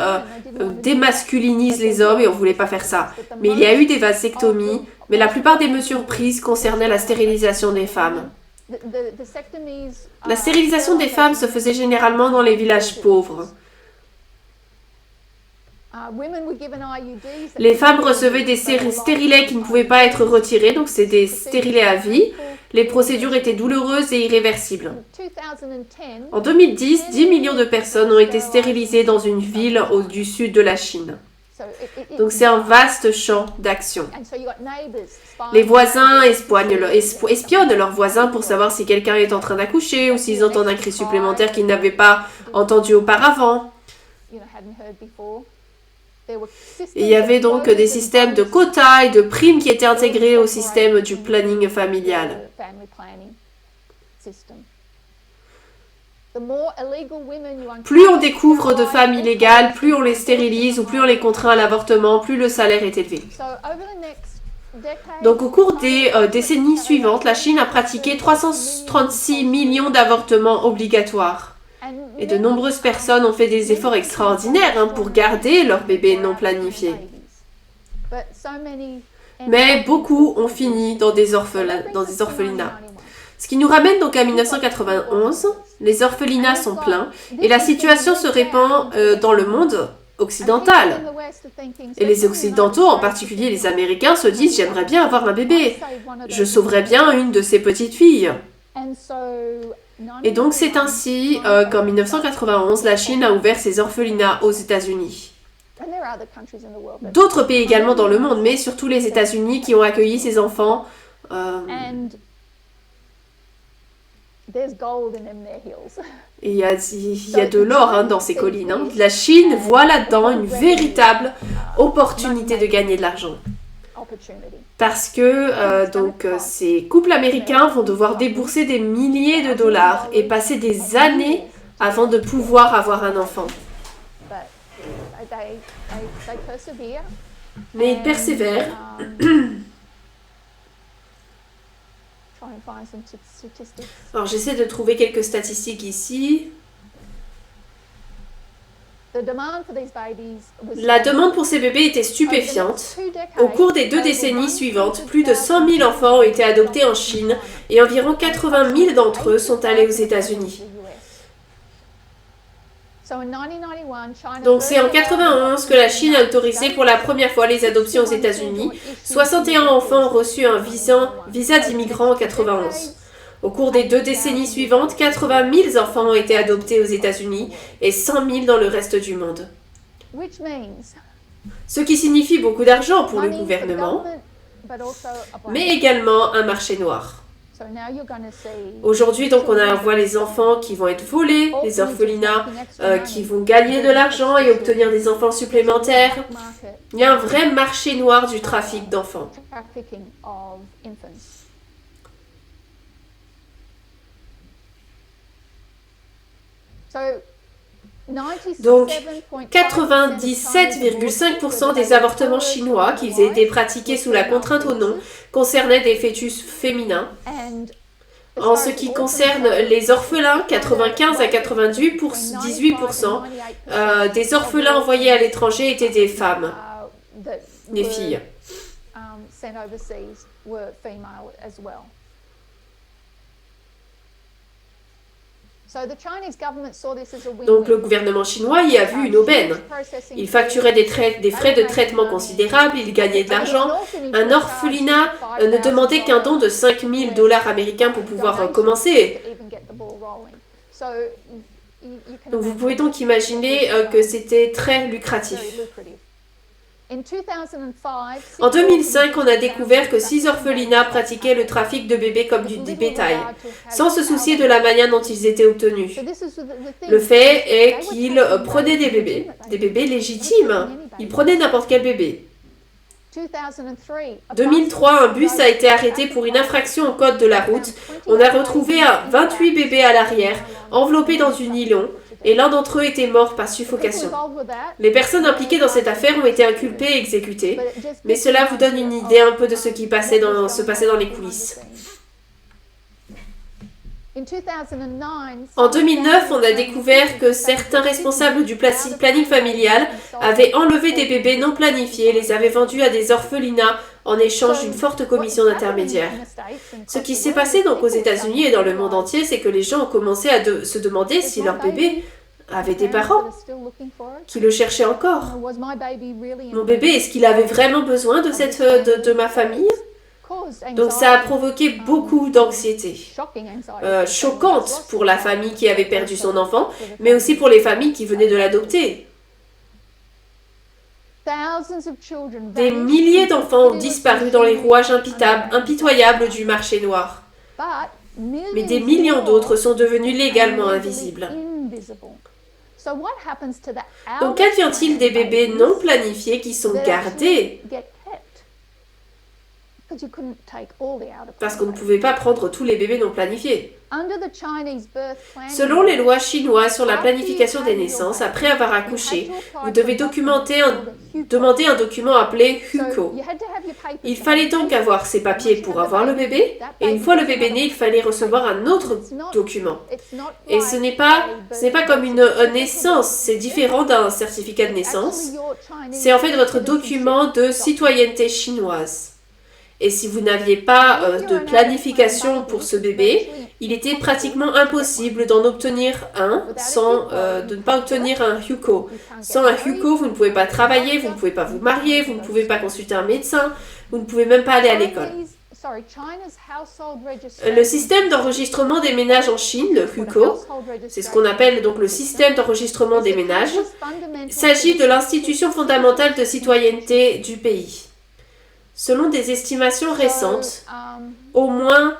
démasculinise les hommes et on ne voulait pas faire ça. Mais il y a eu des vasectomies, mais la plupart des mesures prises concernaient la stérilisation des femmes. La stérilisation des femmes se faisait généralement dans les villages pauvres. Les femmes recevaient des stérilets qui ne pouvaient pas être retirés, donc c'est des stérilets à vie. Les procédures étaient douloureuses et irréversibles. En 2010, 10 millions de personnes ont été stérilisées dans une ville du sud de la Chine. Donc c'est un vaste champ d'action. Les voisins espionnent leurs voisins pour savoir si quelqu'un est en train d'accoucher ou s'ils entendent un cri supplémentaire qu'ils n'avaient pas entendu auparavant. Et il y avait donc des systèmes de quotas et de primes qui étaient intégrés au système du planning familial. Plus on découvre de femmes illégales, plus on les stérilise ou plus on les contraint à l'avortement, plus le salaire est élevé. Donc au cours des décennies suivantes, la Chine a pratiqué 336 millions d'avortements obligatoires. Et de nombreuses personnes ont fait des efforts extraordinaires pour garder leurs bébés non planifiés. Mais beaucoup ont fini dans des orphelinats. Ce qui nous ramène donc à 1991. Les orphelinats sont pleins et la situation se répand dans le monde occidental. Et les Occidentaux, en particulier les Américains, se disent « J'aimerais bien avoir un bébé. Je sauverais bien une de ces petites filles. » Et donc c'est ainsi qu'en 1991, la Chine a ouvert ses orphelinats aux États-Unis. D'autres pays également dans le monde, mais surtout les États-Unis qui ont accueilli ces enfants. Et il y a de l'or dans ces collines. La Chine voit là-dedans une véritable opportunité de gagner de l'argent. Parce que ces couples américains vont devoir débourser des milliers de dollars et passer des années avant de pouvoir avoir un enfant. Mais ils persévèrent. Alors j'essaie de trouver quelques statistiques ici. La demande pour ces bébés était stupéfiante. Au cours des 2 décennies suivantes, plus de 100 000 enfants ont été adoptés en Chine et environ 80 000 d'entre eux sont allés aux États-Unis. Donc c'est en 1991 que la Chine a autorisé pour la première fois les adoptions aux États-Unis. 61 enfants ont reçu un visa d'immigrant en 1991. Au cours des 2 décennies suivantes, 80 000 enfants ont été adoptés aux États-Unis et 100 000 dans le reste du monde. Ce qui signifie beaucoup d'argent pour le gouvernement, mais également un marché noir. Aujourd'hui, donc, on voit les enfants qui vont être volés, les orphelinats qui vont gagner de l'argent et obtenir des enfants supplémentaires. Il y a un vrai marché noir du trafic d'enfants. Donc, 97,5% des avortements chinois qui étaient pratiqués sous la contrainte ou non concernaient des fœtus féminins. En ce qui concerne les orphelins, 95 à 98% des orphelins envoyés à l'étranger étaient des femmes, des filles. Donc le gouvernement chinois y a vu une aubaine. Il facturait des frais de traitement considérables, il gagnait de l'argent. Un orphelinat ne demandait qu'un don de $5 000 américains pour pouvoir commencer. Donc vous pouvez donc imaginer que c'était très lucratif. En 2005, on a découvert que 6 orphelinats pratiquaient le trafic de bébés comme du bétail, sans se soucier de la manière dont ils étaient obtenus. Le fait est qu'ils prenaient des bébés légitimes. Ils prenaient n'importe quel bébé. 2003, un bus a été arrêté pour une infraction au code de la route. On a retrouvé 28 bébés à l'arrière, enveloppés dans du nylon, et l'un d'entre eux était mort par suffocation. Les personnes impliquées dans cette affaire ont été inculpées et exécutées, mais cela vous donne une idée un peu de ce qui se passait dans les coulisses. En 2009, on a découvert que certains responsables du planning familial avaient enlevé des bébés non planifiés et les avaient vendus à des orphelinats en échange d'une forte commission d'intermédiaire. Ce qui s'est passé donc aux États-Unis et dans le monde entier, c'est que les gens ont commencé à se demander si leur bébé avait des parents qui le cherchaient encore. Mon bébé, est-ce qu'il avait vraiment besoin de ma famille ? Donc ça a provoqué beaucoup d'anxiété, choquante pour la famille qui avait perdu son enfant, mais aussi pour les familles qui venaient de l'adopter. Des milliers d'enfants ont disparu dans les rouages impitoyables du marché noir. Mais des millions d'autres sont devenus légalement invisibles. Donc qu'advient-il des bébés non planifiés qui sont gardés ? Parce qu'on ne pouvait pas prendre tous les bébés non planifiés. Selon les lois chinoises sur la planification des naissances, après avoir accouché, vous devez demander un document appelé Hukou. Il fallait donc avoir ces papiers pour avoir le bébé, et une fois le bébé né, il fallait recevoir un autre document. Et ce n'est pas comme une naissance, c'est différent d'un certificat de naissance. C'est en fait votre document de citoyenneté chinoise. Et si vous n'aviez pas de planification pour ce bébé, il était pratiquement impossible d'en obtenir un de ne pas obtenir un Hukou. Sans un Hukou, vous ne pouvez pas travailler, vous ne pouvez pas vous marier, vous ne pouvez pas consulter un médecin, vous ne pouvez même pas aller à l'école. Le système d'enregistrement des ménages en Chine, le Hukou, c'est ce qu'on appelle donc le système d'enregistrement des ménages, il s'agit de l'institution fondamentale de citoyenneté du pays. Selon des estimations récentes, au moins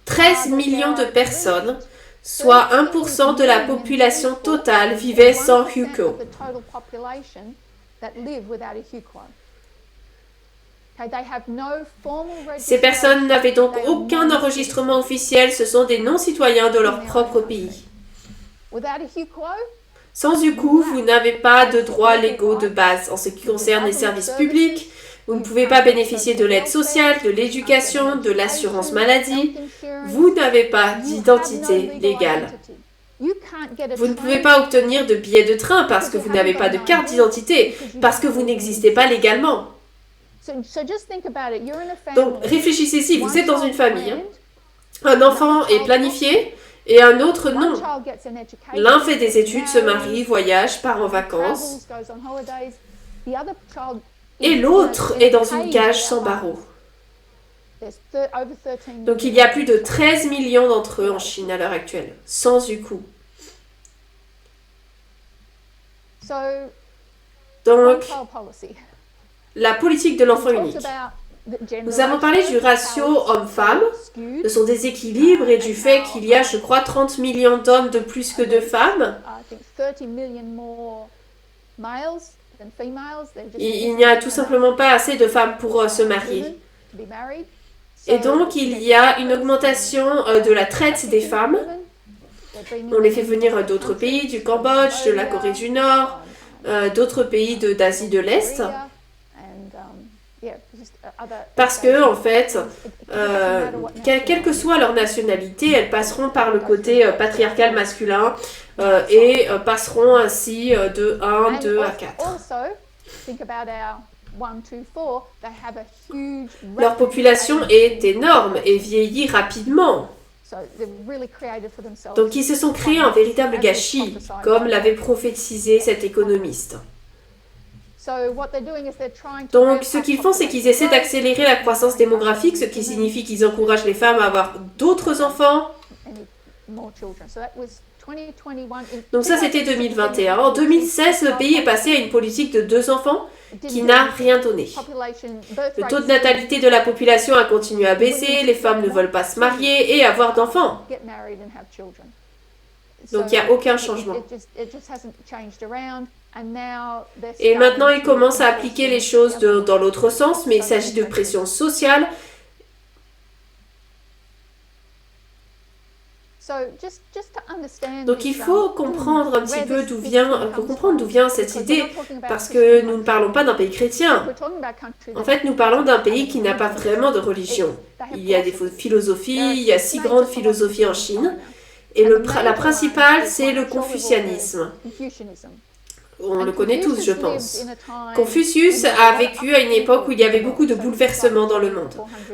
13 millions de personnes, soit 1% de la population totale, vivaient sans Hukou. Ces personnes n'avaient donc aucun enregistrement officiel, ce sont des non-citoyens de leur propre pays. Sans Hukou, vous n'avez pas de droits légaux de base en ce qui concerne les services publics, vous ne pouvez pas bénéficier de l'aide sociale, de l'éducation, de l'assurance maladie, vous n'avez pas d'identité légale. Vous ne pouvez pas obtenir de billets de train parce que vous n'avez pas de carte d'identité, parce que vous n'existez pas légalement. Donc réfléchissez-y, vous êtes dans une famille, un enfant est planifié, et un autre non. L'un fait des études, se marie, voyage, part en vacances. Et l'autre est dans une cage sans barreaux. Donc il y a plus de 13 millions d'entre eux en Chine à l'heure actuelle, sans UQ. Donc, la politique de l'enfant unique. Nous avons parlé du ratio homme-femme, de son déséquilibre et du fait qu'il y a, je crois, 30 millions d'hommes de plus que de femmes. Il n'y a tout simplement pas assez de femmes pour se marier. Et donc, il y a une augmentation de la traite des femmes. On les fait venir d'autres pays, du Cambodge, de la Corée du Nord, d'autres pays d'Asie de l'Est. Parce que, en fait, quelle que soit leur nationalité, elles passeront par le côté patriarcal masculin et passeront ainsi de 1, 2 à 4. Leur population est énorme et vieillit rapidement. Donc ils se sont créés un véritable gâchis, comme l'avait prophétisé cet économiste. Donc ce qu'ils font, c'est qu'ils essaient d'accélérer la croissance démographique, ce qui signifie qu'ils encouragent les femmes à avoir d'autres enfants. Donc ça, c'était 2021. En 2016, le pays est passé à une politique de 2 enfants qui n'a rien donné. Le taux de natalité de la population a continué à baisser, les femmes ne veulent pas se marier et avoir d'enfants. Donc il n'y a aucun changement. Et maintenant, ils commencent à appliquer les choses dans l'autre sens, mais il s'agit de pression sociale. Donc il faut comprendre un petit peu d'où vient cette idée, parce que nous ne parlons pas d'un pays chrétien. En fait, nous parlons d'un pays qui n'a pas vraiment de religion. Il y a des philosophies, il y a 6 grandes philosophies en Chine, et la principale, c'est le confucianisme. On le connaît tous, je pense. Confucius a vécu à une époque où il y avait beaucoup de bouleversements dans le monde.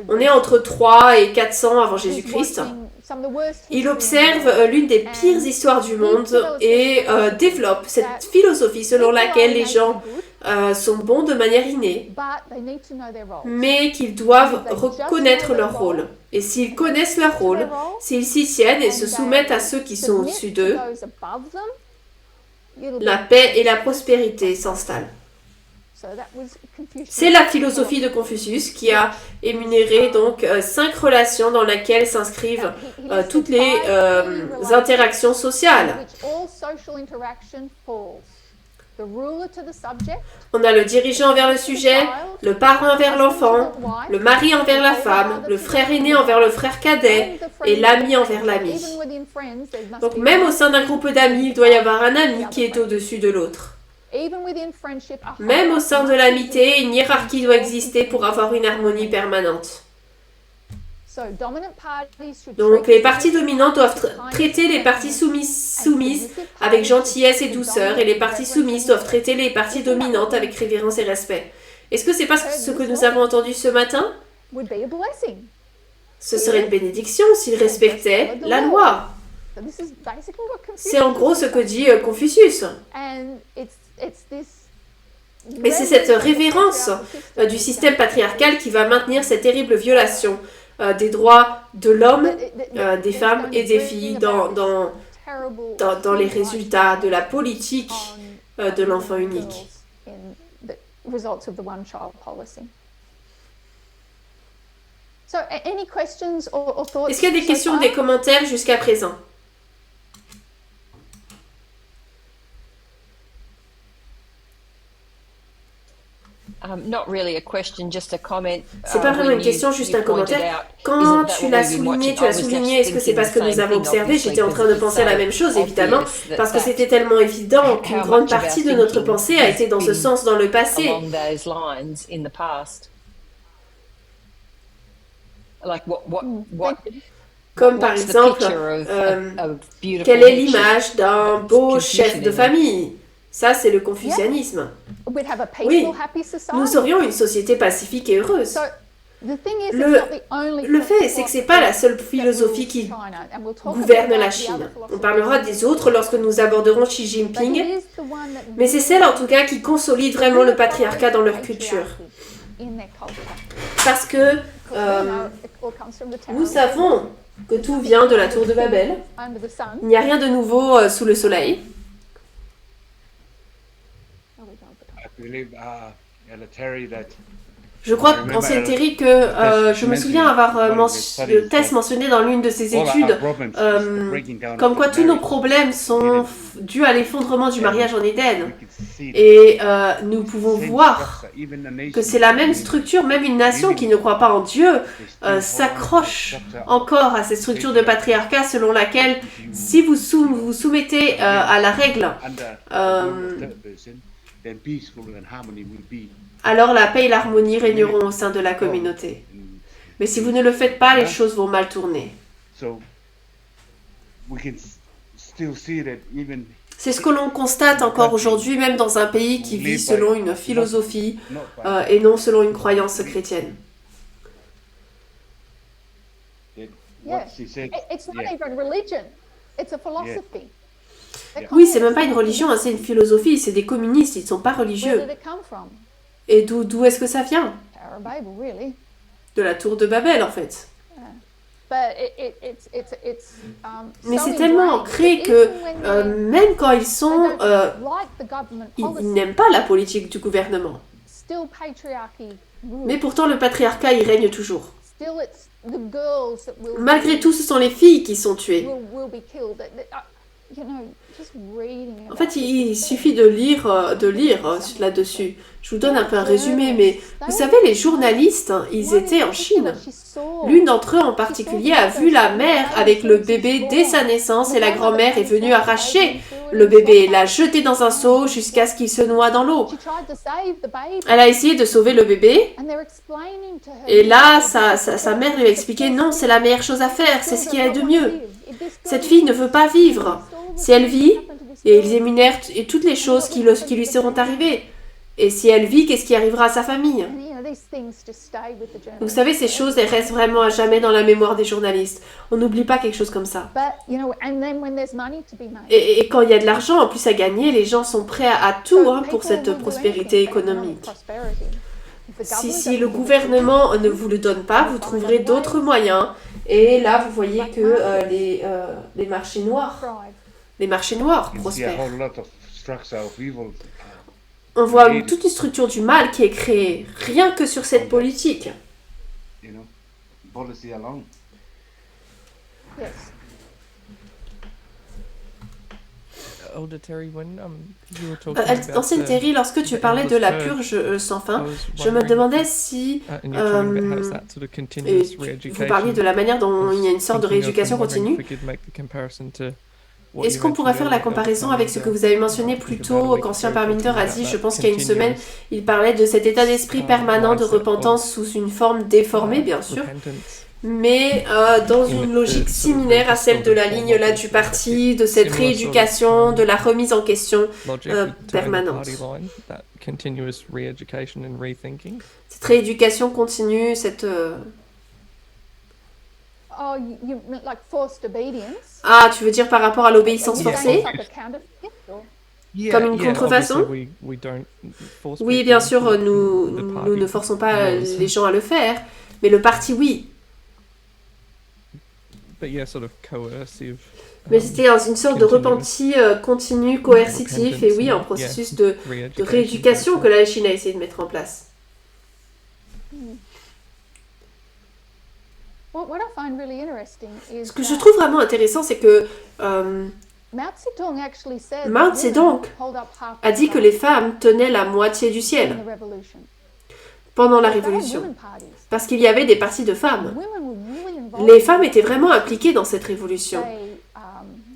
On est entre 3 et 400 avant Jésus-Christ. Il observe l'une des pires histoires du monde et développe cette philosophie selon laquelle les gens sont bons de manière innée, mais qu'ils doivent reconnaître leur rôle. Et s'ils connaissent leur rôle, s'ils s'y tiennent et se soumettent à ceux qui sont au-dessus d'eux, la paix et la prospérité s'installent. C'est la philosophie de Confucius qui a énuméré donc 5 relations dans lesquelles s'inscrivent toutes les interactions sociales. On a le dirigeant envers le sujet, le parent envers l'enfant, le mari envers la femme, le frère aîné envers le frère cadet et l'ami envers l'ami. Donc même au sein d'un groupe d'amis, il doit y avoir un ami qui est au-dessus de l'autre. Même au sein de l'amitié, une hiérarchie doit exister pour avoir une harmonie permanente. Donc les parties dominantes doivent traiter les parties soumises avec gentillesse et douceur, et les parties soumises doivent traiter les parties dominantes avec révérence et respect. Est-ce que c'est pas ce que nous avons entendu ce matin? Ce serait une bénédiction s'ils respectaient la loi. C'est en gros ce que dit Confucius. Et c'est cette révérence du système patriarcal qui va maintenir cette terrible violation des droits de l'homme, des femmes et des filles dans les résultats de la politique de l'enfant unique. Est-ce qu'il y a des questions ou des commentaires jusqu'à présent? C'est pas vraiment une question, juste un commentaire. Quand tu l'as souligné, est-ce que c'est parce que nous avons observé? J'étais en train de penser à la même chose, évidemment, parce que c'était tellement évident qu'une grande partie de notre pensée a été dans ce sens dans le passé. Comme par exemple, quelle est l'image d'un beau chef de famille? Ça, c'est le confucianisme. Oui, nous aurions une société pacifique et heureuse. Le fait, c'est que ce n'est pas la seule philosophie qui gouverne la Chine. On parlera des autres lorsque nous aborderons Xi Jinping, mais c'est celle en tout cas qui consolide vraiment le patriarcat dans leur culture. Parce que Nous savons que tout vient de la tour de Babel. Il n'y a rien de nouveau sous le soleil. Je crois, ancienne Terry, que je me souviens avoir Tess mentionné dans l'une de ses études comme quoi tous nos problèmes sont dus à l'effondrement du mariage en Éden. Et nous pouvons voir que c'est la même structure, même une nation qui ne croit pas en Dieu s'accroche encore à cette structure de patriarcat selon laquelle si vous vous soumettez à la règle, alors la paix et l'harmonie régneront au sein de la communauté. Mais si vous ne le faites pas, les choses vont mal tourner. C'est ce que l'on constate encore aujourd'hui, même dans un pays qui vit selon une philosophie et non selon une croyance chrétienne. Oui, c'est même pas une religion, hein, c'est une philosophie, c'est des communistes, ils ne sont pas religieux. Et d'où est-ce que ça vient? De la tour de Babel, en fait. Mais c'est tellement ancré que même quand ils sont... ils n'aiment pas la politique du gouvernement. Mais pourtant, le patriarcat, il règne toujours. Malgré tout, ce sont les filles qui sont tuées. En fait, il suffit de lire là-dessus. Je vous donne un peu un résumé, mais vous savez, les journalistes, ils étaient en Chine. L'une d'entre eux en particulier a vu la mère avec le bébé dès sa naissance et la grand-mère est venue arracher le bébé, l'a jeté dans un seau jusqu'à ce qu'il se noie dans l'eau. Elle a essayé de sauver le bébé et là, sa mère lui a expliqué « Non, c'est la meilleure chose à faire, c'est ce qu'il y a de mieux. Cette fille ne veut pas vivre. Si elle vit, et ils énumèrent toutes les choses qui lui seront arrivées. Et si elle vit, qu'est-ce qui arrivera à sa famille? Vous savez, ces choses, elles restent vraiment à jamais dans la mémoire des journalistes. On n'oublie pas quelque chose comme ça. Et quand il y a de l'argent en plus à gagner, les gens sont prêts à tout pour cette prospérité économique. Si le gouvernement ne vous le donne pas, vous trouverez d'autres moyens. Et là, vous voyez que les marchés noirs prospèrent. On voit toute une structure du mal qui est créée, rien que sur cette politique. Ancienne Terry, lorsque tu parlais de la purge sans fin, je me demandais si vous parliez de la manière dont il y a une sorte de rééducation continue. Est-ce qu'on pourrait faire la comparaison avec ce que vous avez mentionné plus tôt qu'Ancien Parminder a dit, je pense qu'il y a une semaine, il parlait de cet état d'esprit permanent de repentance sous une forme déformée, bien sûr, mais dans une logique similaire à celle de la ligne là du parti, de cette rééducation, de la remise en question permanente. Cette rééducation continue, cette... Ah, tu veux dire par rapport à l'obéissance forcée? Comme une contrefaçon? Oui, bien sûr, nous ne forçons pas les gens à le faire, mais le parti, oui. Mais c'était dans une sorte de repenti continu, coercitif, et oui, un processus de rééducation que la Chine a essayé de mettre en place. Ce que je trouve vraiment intéressant, c'est que Mao Zedong a dit que les femmes tenaient la moitié du ciel pendant la Révolution, parce qu'il y avait des partis de femmes. Les femmes étaient vraiment impliquées dans cette révolution.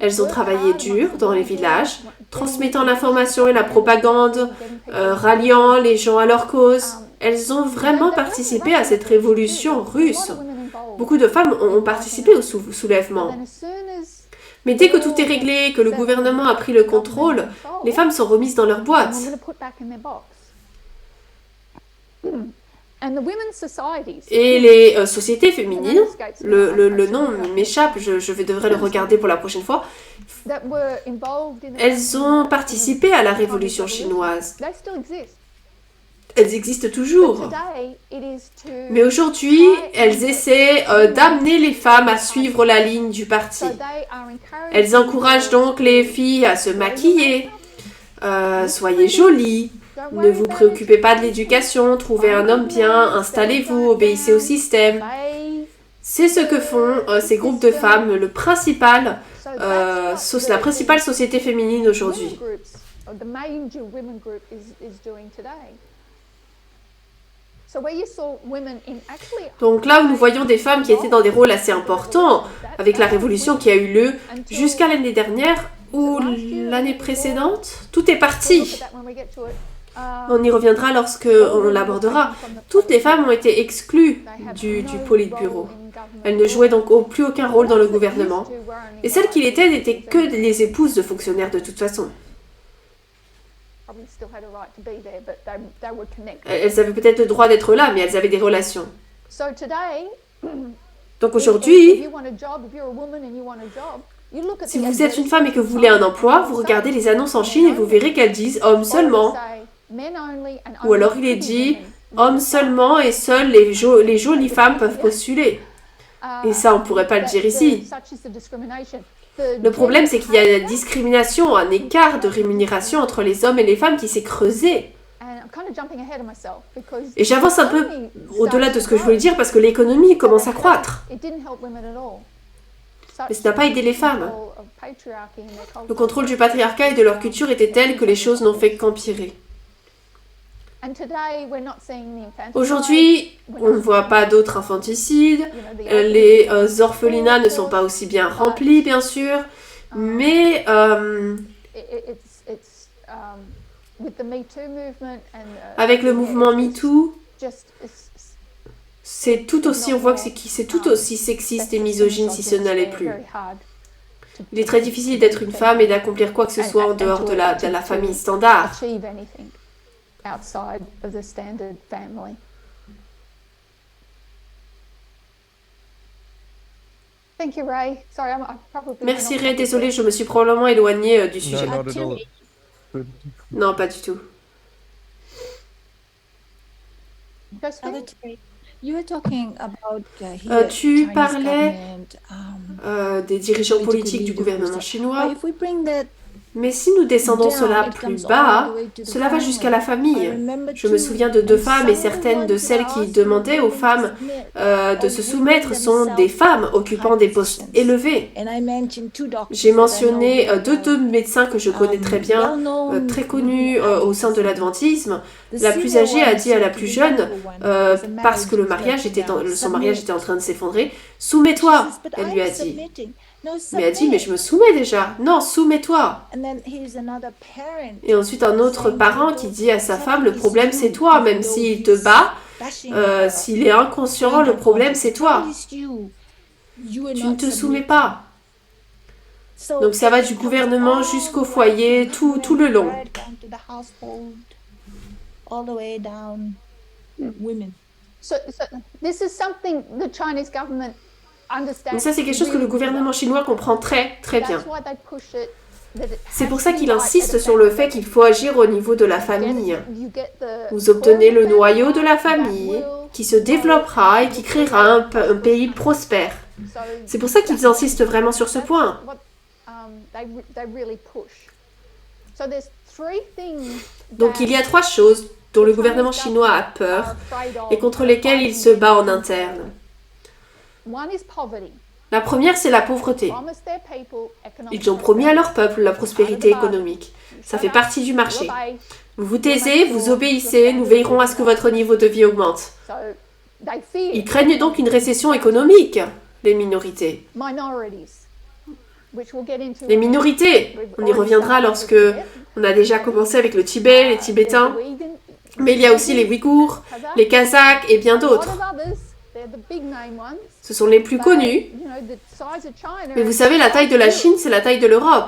Elles ont travaillé dur dans les villages, transmettant l'information et la propagande, ralliant les gens à leur cause. Elles ont vraiment participé à cette révolution russe. Beaucoup de femmes ont participé au soulèvement. Mais dès que tout est réglé, que le gouvernement a pris le contrôle, les femmes sont remises dans leur boîte. Et les sociétés féminines, le nom m'échappe, je devrais le regarder pour la prochaine fois, elles ont participé à la révolution chinoise. elles existent toujours. Mais aujourd'hui, elles essaient d'amener les femmes à suivre la ligne du parti. Elles encouragent donc les filles à se maquiller. Soyez jolies. Ne vous préoccupez pas de l'éducation. Trouvez un homme bien. Installez-vous. Obéissez au système. C'est ce que font ces groupes de femmes, la principale société féminine aujourd'hui. Donc là où nous voyons des femmes qui étaient dans des rôles assez importants, avec la révolution qui a eu lieu jusqu'à l'année dernière ou l'année précédente, tout est parti. On y reviendra lorsque on l'abordera. Toutes les femmes ont été exclues du Politburo. Elles ne jouaient donc plus aucun rôle dans le gouvernement. Et celles qui l'étaient n'étaient que les épouses de fonctionnaires de toute façon. Elles avaient peut-être le droit d'être là, mais elles avaient des relations. Donc aujourd'hui, si vous êtes une femme et que vous voulez un emploi, vous regardez les annonces en Chine et vous verrez qu'elles disent « hommes seulement ». Ou alors il est dit « hommes seulement et seules les jolies femmes peuvent postuler ». Et ça, on ne pourrait pas le dire ici. Le problème, c'est qu'il y a une discrimination, un écart de rémunération entre les hommes et les femmes qui s'est creusé. Et j'avance un peu au-delà de ce que je voulais dire parce que l'économie commence à croître. Mais ça n'a pas aidé les femmes. Le contrôle du patriarcat et de leur culture était tel que les choses n'ont fait qu'empirer. Aujourd'hui, on ne voit pas d'autres infanticides, les orphelinats ne sont pas aussi bien remplis, bien sûr, mais avec le mouvement MeToo, c'est tout aussi, on voit que c'est tout aussi sexiste et misogyne si ce n'allait plus. Il est très difficile d'être une femme et d'accomplir quoi que ce soit en dehors de la famille standard. Outside of the standard family. Thank you, Ray. Sorry, I'm probably. Merci Ray, désolée, je me suis probablement éloignée du sujet. Non, pas du tout. Tu parlais des dirigeants politiques du gouvernement chinois. Mais si nous descendons cela plus bas, cela va jusqu'à la famille. Je me souviens de 2 femmes et certaines de celles qui demandaient aux femmes de se soumettre sont des femmes occupant des postes élevés. J'ai mentionné 2 médecins que je connais très bien, très connus au sein de l'adventisme. La plus âgée a dit à la plus jeune, parce que son mariage était en train de s'effondrer, « Soumets-toi », elle lui a dit. Mais elle a dit, mais je me soumets déjà. Non, soumets-toi. Et ensuite, un autre parent qui dit à sa femme, le problème c'est toi, même s'il te bat, s'il est inconscient, le problème c'est toi. Tu ne te soumets pas. Donc ça va du gouvernement jusqu'au foyer, tout le long. Donc ça, c'est quelque chose que le gouvernement chinois comprend très, très bien. C'est pour ça qu'il insiste sur le fait qu'il faut agir au niveau de la famille. Vous obtenez le noyau de la famille qui se développera et qui créera un pays prospère. C'est pour ça qu'ils insistent vraiment sur ce point. Donc il y a 3 choses dont le gouvernement chinois a peur et contre lesquelles il se bat en interne. La première, c'est la pauvreté. Ils ont promis à leur peuple la prospérité économique. Ça fait partie du marché. Vous vous taisez, vous obéissez, nous veillerons à ce que votre niveau de vie augmente. Ils craignent donc une récession économique, les minorités. Les minorités, on y reviendra lorsque on a déjà commencé avec le Tibet, les Tibétains, mais il y a aussi les Ouïghours, les Kazakhs et bien d'autres. Ce sont les plus connus. Mais vous savez, la taille de la Chine, c'est la taille de l'Europe.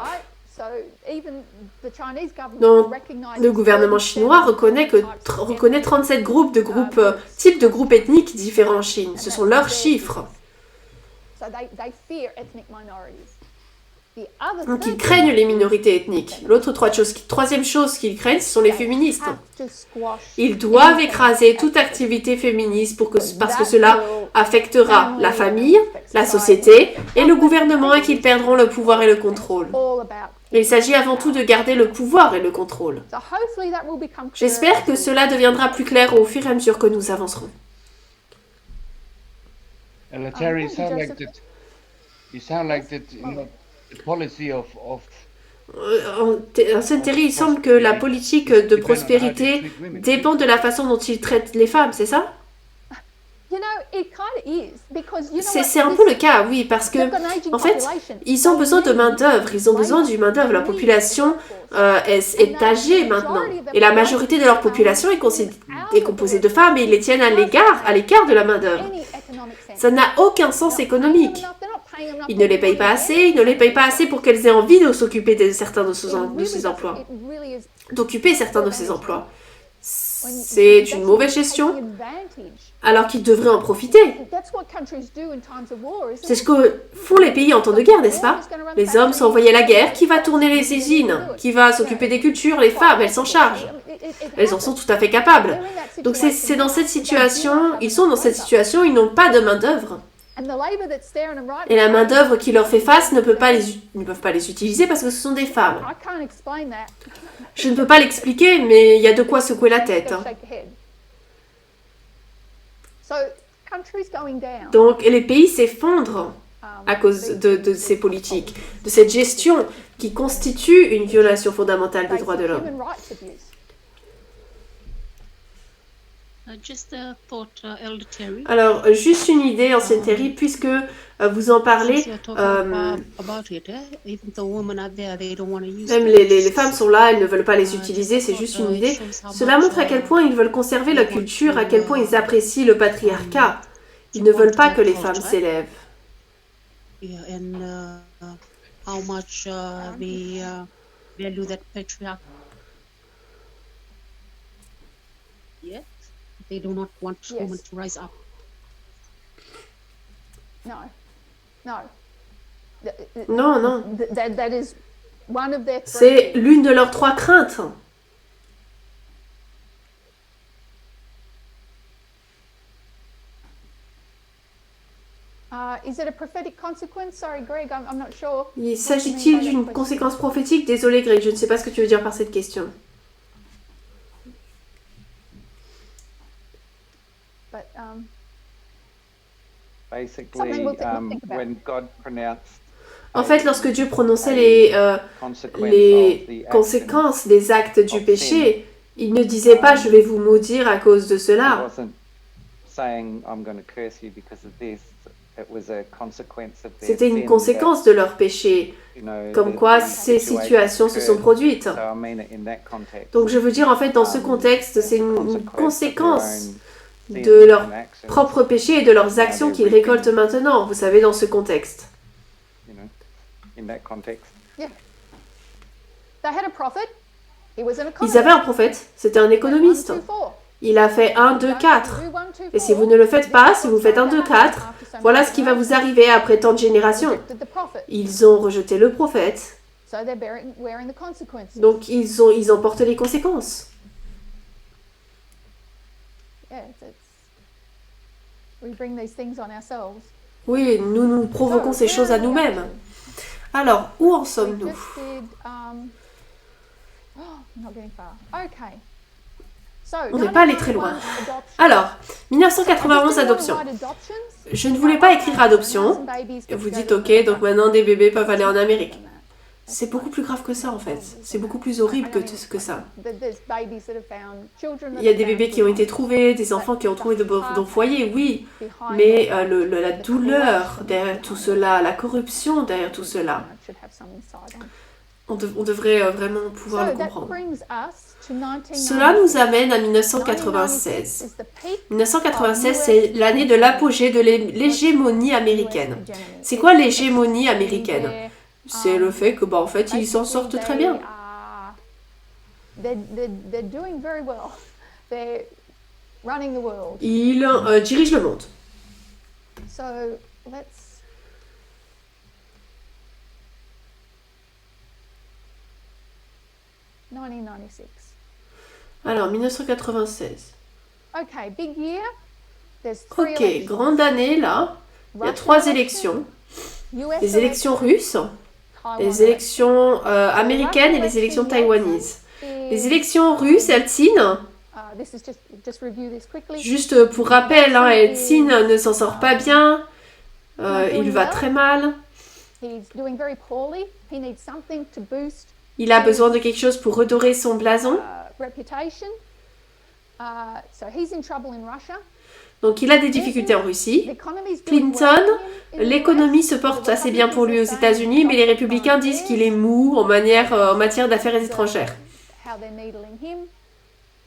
Donc, le gouvernement chinois reconnaît 37 types de groupes ethniques différents en Chine. Ce sont leurs chiffres. Donc ils craignent les minorités ethniques. Troisième chose qu'ils craignent, ce sont les féministes. Ils doivent écraser toute activité féministe parce que cela affectera la famille, la société et le gouvernement et qu'ils perdront le pouvoir et le contrôle. Il s'agit avant tout de garder le pouvoir et le contrôle. J'espère que cela deviendra plus clair au fur et à mesure que nous avancerons. Terry, you sound like that, the policy of Ancienne Terry, il semble que la politique de prospérité dépend de la façon dont ils traitent les femmes, c'est ça? C'est un peu le cas, oui, parce que, en fait, ils ont besoin de main-d'œuvre, ils ont besoin du main-d'œuvre. La population est âgée maintenant, et la majorité de leur population est composée de femmes, et ils les tiennent à l'écart de la main-d'œuvre. Ça n'a aucun sens économique. Ils ne les payent pas assez, pour qu'elles aient envie de s'occuper de certains de ces emplois, d'occuper certains de ces emplois. C'est une mauvaise gestion, alors qu'ils devraient en profiter. C'est ce que font les pays en temps de guerre, n'est-ce pas? Les hommes sont envoyés à la guerre. Qui va tourner les usines? Qui va s'occuper des cultures? Les femmes, elles s'en chargent. Elles en sont tout à fait capables. Donc c'est dans cette situation, ils sont dans cette situation, ils n'ont pas de main-d'œuvre. Et la main-d'œuvre qui leur fait face ne peuvent pas les utiliser parce que ce sont des femmes. Je ne peux pas l'expliquer, mais il y a de quoi secouer la tête. Donc les pays s'effondrent à cause de ces politiques, de cette gestion qui constitue une violation fondamentale des droits de l'homme. Alors, juste une idée, Ancienne Terry, puisque vous en parlez, même les femmes sont là, elles ne veulent pas les utiliser, c'est juste une idée. Cela montre à quel point ils veulent conserver la culture, à quel point ils apprécient le patriarcat. Ils ne veulent pas que les femmes s'élèvent. They do not want women to rise up. Non. C'est l'une de leurs 3 craintes. S'agit-il d'une conséquence prophétique? Désolé Greg, je ne sais pas ce que tu veux dire par cette question. En fait, lorsque Dieu prononçait les conséquences des actes du péché, il ne disait pas « je vais vous maudire à cause de cela ». C'était une conséquence de leur péché, comme quoi ces situations se sont produites. Donc je veux dire, en fait, dans ce contexte, c'est une conséquence de leur propre péché et de leurs actions qu'ils récoltent maintenant, vous savez, dans ce contexte. Ils avaient un prophète, c'était un économiste. Il a fait 1, 2, 4. Et si vous ne le faites pas, si vous faites 1, 2, 4, voilà ce qui va vous arriver après tant de générations. Ils ont rejeté le prophète. Donc ils en portent les conséquences. Oui, nous provoquons ces choses à nous-mêmes. Alors, où en sommes-nous? On n'est pas allé très loin. Alors, 1991, adoption. Je ne voulais pas écrire adoption. Et vous dites, ok, donc maintenant des bébés peuvent aller en Amérique. C'est beaucoup plus grave que ça, en fait. C'est beaucoup plus horrible que ça. Il y a des bébés qui ont été trouvés, des enfants qui ont trouvé de bons foyers, oui. Mais la douleur derrière tout cela, la corruption derrière tout cela, on devrait vraiment pouvoir le comprendre. Cela nous amène à 1996. 1996, c'est l'année de l'apogée de l'hégémonie américaine. C'est quoi l'hégémonie américaine? C'est le fait que, en fait, ils s'en sortent très bien. Ils dirigent le monde. 1996. Alors, 1996. Okay, big year. There's three Ok, elections. grande année là. Il y a 3 élections. US Les élections russes, Taiwan les élections américaines et les élections taïwanaises. Les élections russes, Eltsine, This is just review this quickly. juste pour rappel, hein, Eltsine ne s'en sort pas bien. Il va très mal. He's doing very poorly. He needs something to boost Il a besoin de quelque chose pour redorer son blason. reputation. So he's in trouble in Russia. Donc il a des difficultés en The Russie. economy's doing Clinton, well for him in the l'économie US. se porte assez bien pour lui aux États-Unis, mais les républicains disent qu'il est mou en matière d'affaires étrangères. How they're needling him.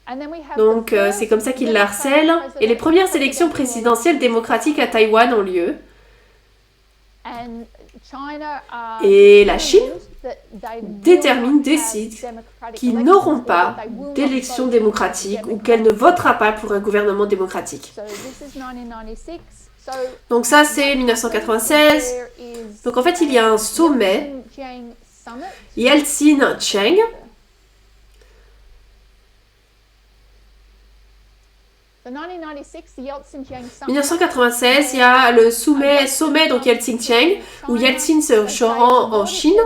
And then we have Donc the c'est comme ça qu'il la first harcèle. Et les premières presidential élections présidentielles démocratiques à Taïwan ont lieu. And China, Et la Chine détermine, décide qu'ils n'auront pas d'élections démocratiques ou qu'elle ne votera pas pour un gouvernement démocratique. Donc ça c'est 1996. Donc en fait il y a un sommet, Yeltsin-Cheng. 1996, il y a le sommet donc Yeltsin-Cheng, où Yeltsin se rend en Chine,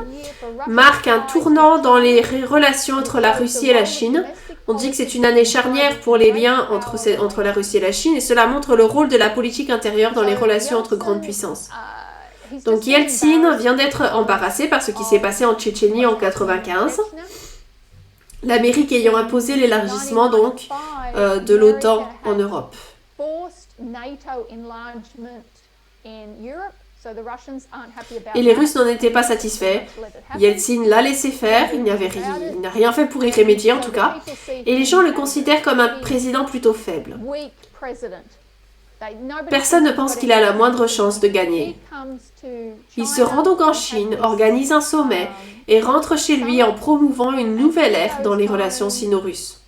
marque un tournant dans les relations entre la Russie et la Chine. On dit que c'est une année charnière pour les liens entre la Russie et la Chine, et cela montre le rôle de la politique intérieure dans les relations entre grandes puissances. Donc Yeltsin vient d'être embarrassé par ce qui s'est passé en Tchétchénie en 1995. L'Amérique ayant imposé l'élargissement donc de l'OTAN en Europe. Et les Russes n'en étaient pas satisfaits. Yeltsin l'a laissé faire, il n'a rien fait pour y remédier en tout cas. Et les gens le considèrent comme un président plutôt faible. Personne ne pense qu'il a la moindre chance de gagner. Il se rend donc en Chine, organise un sommet et rentre chez lui en promouvant une nouvelle ère dans les relations sino-russes.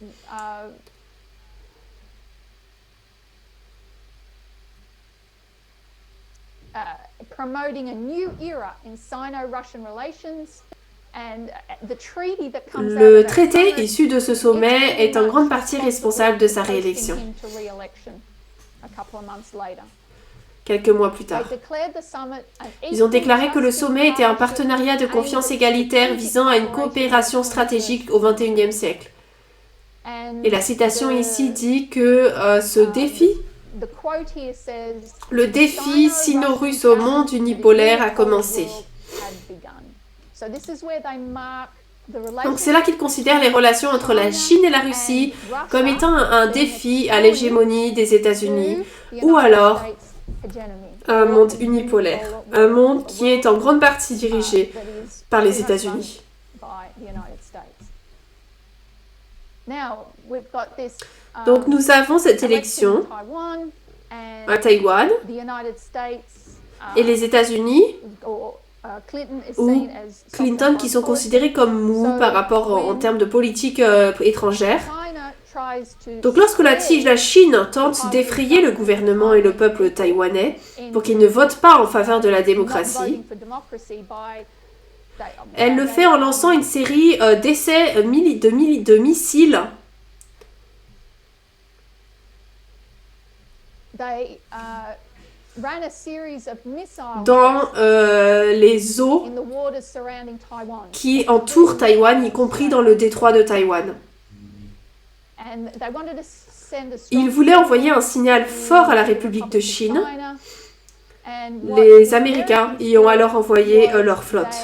Le traité issu de ce sommet est en grande partie responsable de sa réélection. Quelques mois plus tard. Ils ont déclaré que le sommet était un partenariat de confiance égalitaire visant à une coopération stratégique au XXIe siècle. Et la citation ici dit que le défi sino-russe au monde unipolaire a commencé. Donc c'est là qu'ils considèrent les relations entre la Chine et la Russie comme étant un défi à l'hégémonie des États-Unis, ou alors un monde unipolaire, un monde qui est en grande partie dirigé par les États-Unis. Donc nous avons cette élection à Taïwan et les États-Unis ou Clinton qui sont considérés comme mous par rapport en termes de politique étrangère. Donc lorsque la Chine tente d'effrayer le gouvernement et le peuple taïwanais pour qu'ils ne votent pas en faveur de la démocratie, elle le fait en lançant une série d'essais de missiles dans les eaux qui entourent Taïwan, y compris dans le détroit de Taïwan. Ils voulaient envoyer un signal fort à la République de Chine. Les Américains y ont alors envoyé leur flotte.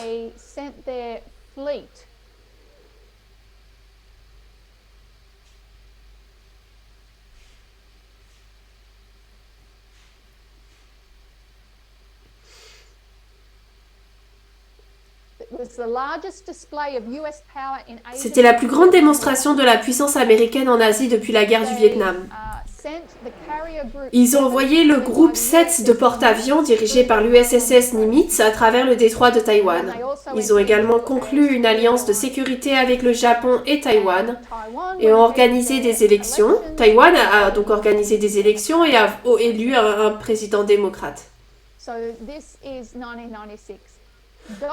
C'était la plus grande démonstration de la puissance américaine en Asie depuis la guerre du Vietnam. Ils ont envoyé le groupe 7 de porte-avions dirigé par l'USS Nimitz à travers le détroit de Taïwan. Ils ont également conclu une alliance de sécurité avec le Japon et Taïwan et ont organisé des élections. Taïwan a donc organisé des élections et a élu un président démocrate.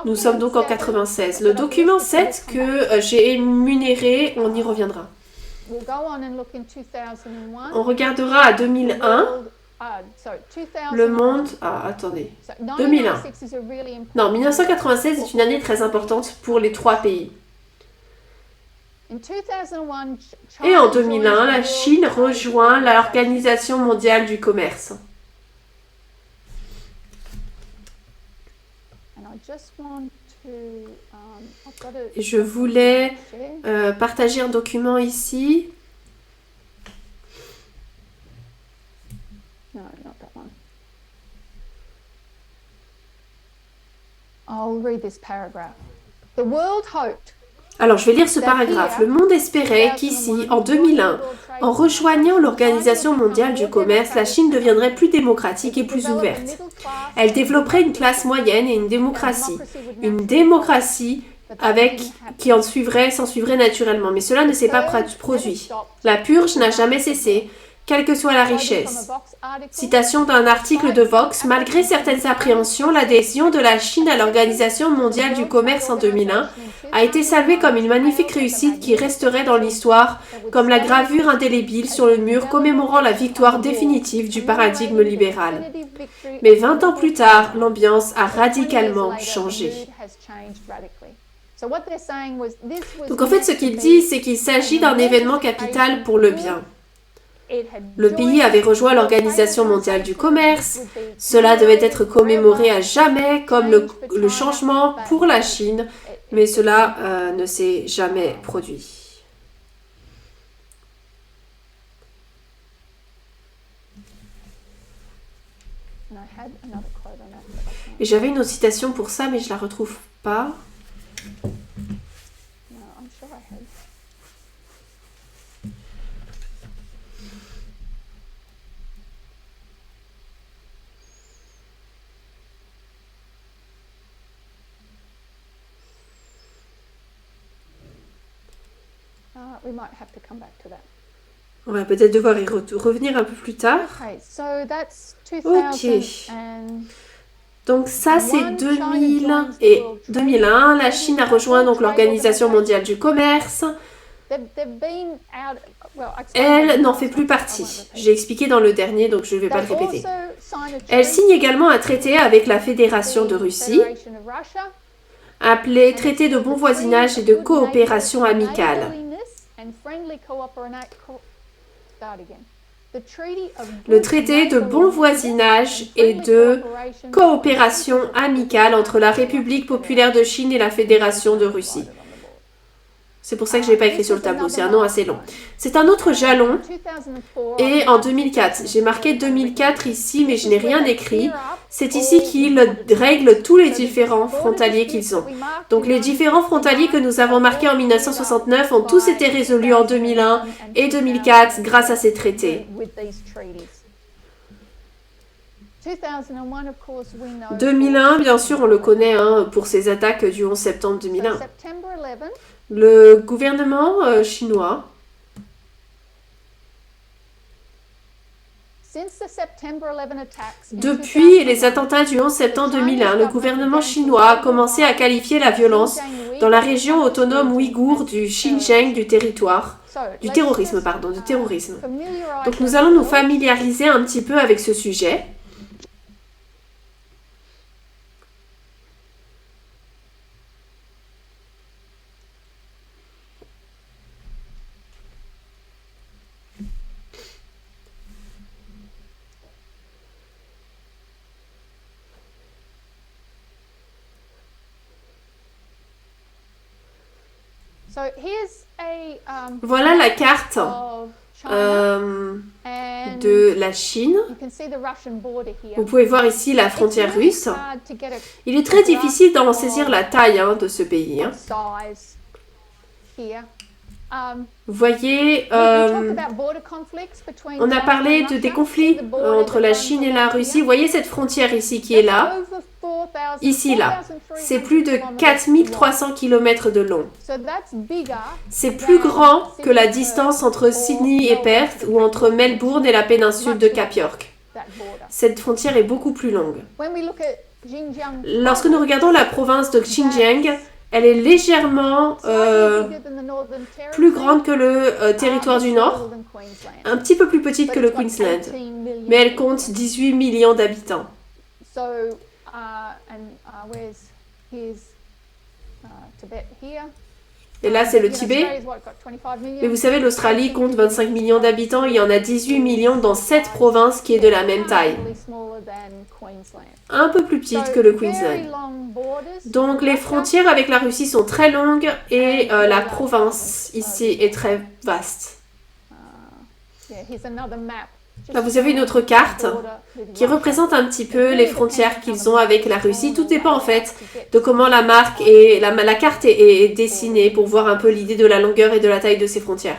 Nous sommes donc en 96. Le document 7 que j'ai énuméré, on y reviendra. On regardera à 2001. Le monde... Ah, attendez. 2001. Non, 1996 est une année très importante pour les trois pays. Et en 2001, la Chine rejoint l'Organisation mondiale du commerce. Et je voulais partager un document ici. Alors, je vais lire ce paragraphe. Le monde espérait qu'ici, en 2001, en rejoignant l'Organisation mondiale du commerce, la Chine deviendrait plus démocratique et plus ouverte. Elle développerait une classe moyenne et une démocratie. Une démocratie qui s'en suivrait naturellement. Mais cela ne s'est pas produit. La purge n'a jamais cessé, quelle que soit la richesse. Citation d'un article de Vox, malgré certaines appréhensions, l'adhésion de la Chine à l'Organisation mondiale du commerce en 2001 a été saluée comme une magnifique réussite qui resterait dans l'histoire comme la gravure indélébile sur le mur commémorant la victoire définitive du paradigme libéral. Mais 20 ans plus tard, l'ambiance a radicalement changé. Donc en fait, ce qu'il dit, c'est qu'il s'agit d'un événement capital pour le bien. Le pays avait rejoint l'Organisation mondiale du commerce. Cela devait être commémoré à jamais comme le changement pour la Chine, mais cela ne s'est jamais produit. Et j'avais une autre citation pour ça, mais je la retrouve pas. On va peut-être devoir y revenir un peu plus tard. Ok. Donc ça c'est 2000 et 2001. La Chine a rejoint donc l'Organisation mondiale du commerce. Elle n'en fait plus partie. J'ai expliqué dans le dernier, donc je ne vais pas le répéter. Elle signe également un traité avec la Fédération de Russie, appelé Traité de bon voisinage et de coopération amicale. Le traité de bon voisinage et de coopération amicale entre la République populaire de Chine et la Fédération de Russie. C'est pour ça que je ne l'ai pas écrit sur le tableau, c'est un nom assez long. C'est un autre jalon. Et en 2004, j'ai marqué 2004 ici, mais je n'ai rien écrit. C'est ici qu'ils règlent tous les différents frontaliers qu'ils ont. Donc les différents frontaliers que nous avons marqués en 1969 ont tous été résolus en 2001 et 2004 grâce à ces traités. 2001, bien sûr, on le connaît pour ses attaques du 11 septembre 2001. Le gouvernement chinois depuis les attentats du 11 septembre 2001, le gouvernement chinois a commencé à qualifier la violence dans la région autonome ouïghour du Xinjiang du terrorisme. Donc nous allons nous familiariser un petit peu avec ce sujet. Voilà la carte de la Chine. Vous pouvez voir ici la frontière russe. Il est très difficile d'en saisir la taille de ce pays. Vous voyez, on a parlé des conflits entre la Chine et la Russie. Vous voyez cette frontière ici qui est là, ici là. C'est plus de 4300 km de long. C'est plus grand que la distance entre Sydney et Perth ou entre Melbourne et la péninsule de Cap York. Cette frontière est beaucoup plus longue. Lorsque nous regardons la province de Xinjiang, elle est légèrement plus grande que le territoire du Nord, un petit peu plus petite que le Queensland, mais elle compte 18 millions d'habitants. Et là, c'est le Tibet. Mais vous savez, l'Australie compte 25 millions d'habitants. Il y en a 18 millions dans cette province qui est de la même taille. Un peu plus petite que le Queensland. Donc, les frontières avec la Russie sont très longues et la province ici est très vaste. Là, vous avez une autre carte qui représente un petit peu les frontières qu'ils ont avec la Russie. Tout dépend en fait de comment la marque et la carte est dessinée pour voir un peu l'idée de la longueur et de la taille de ces frontières.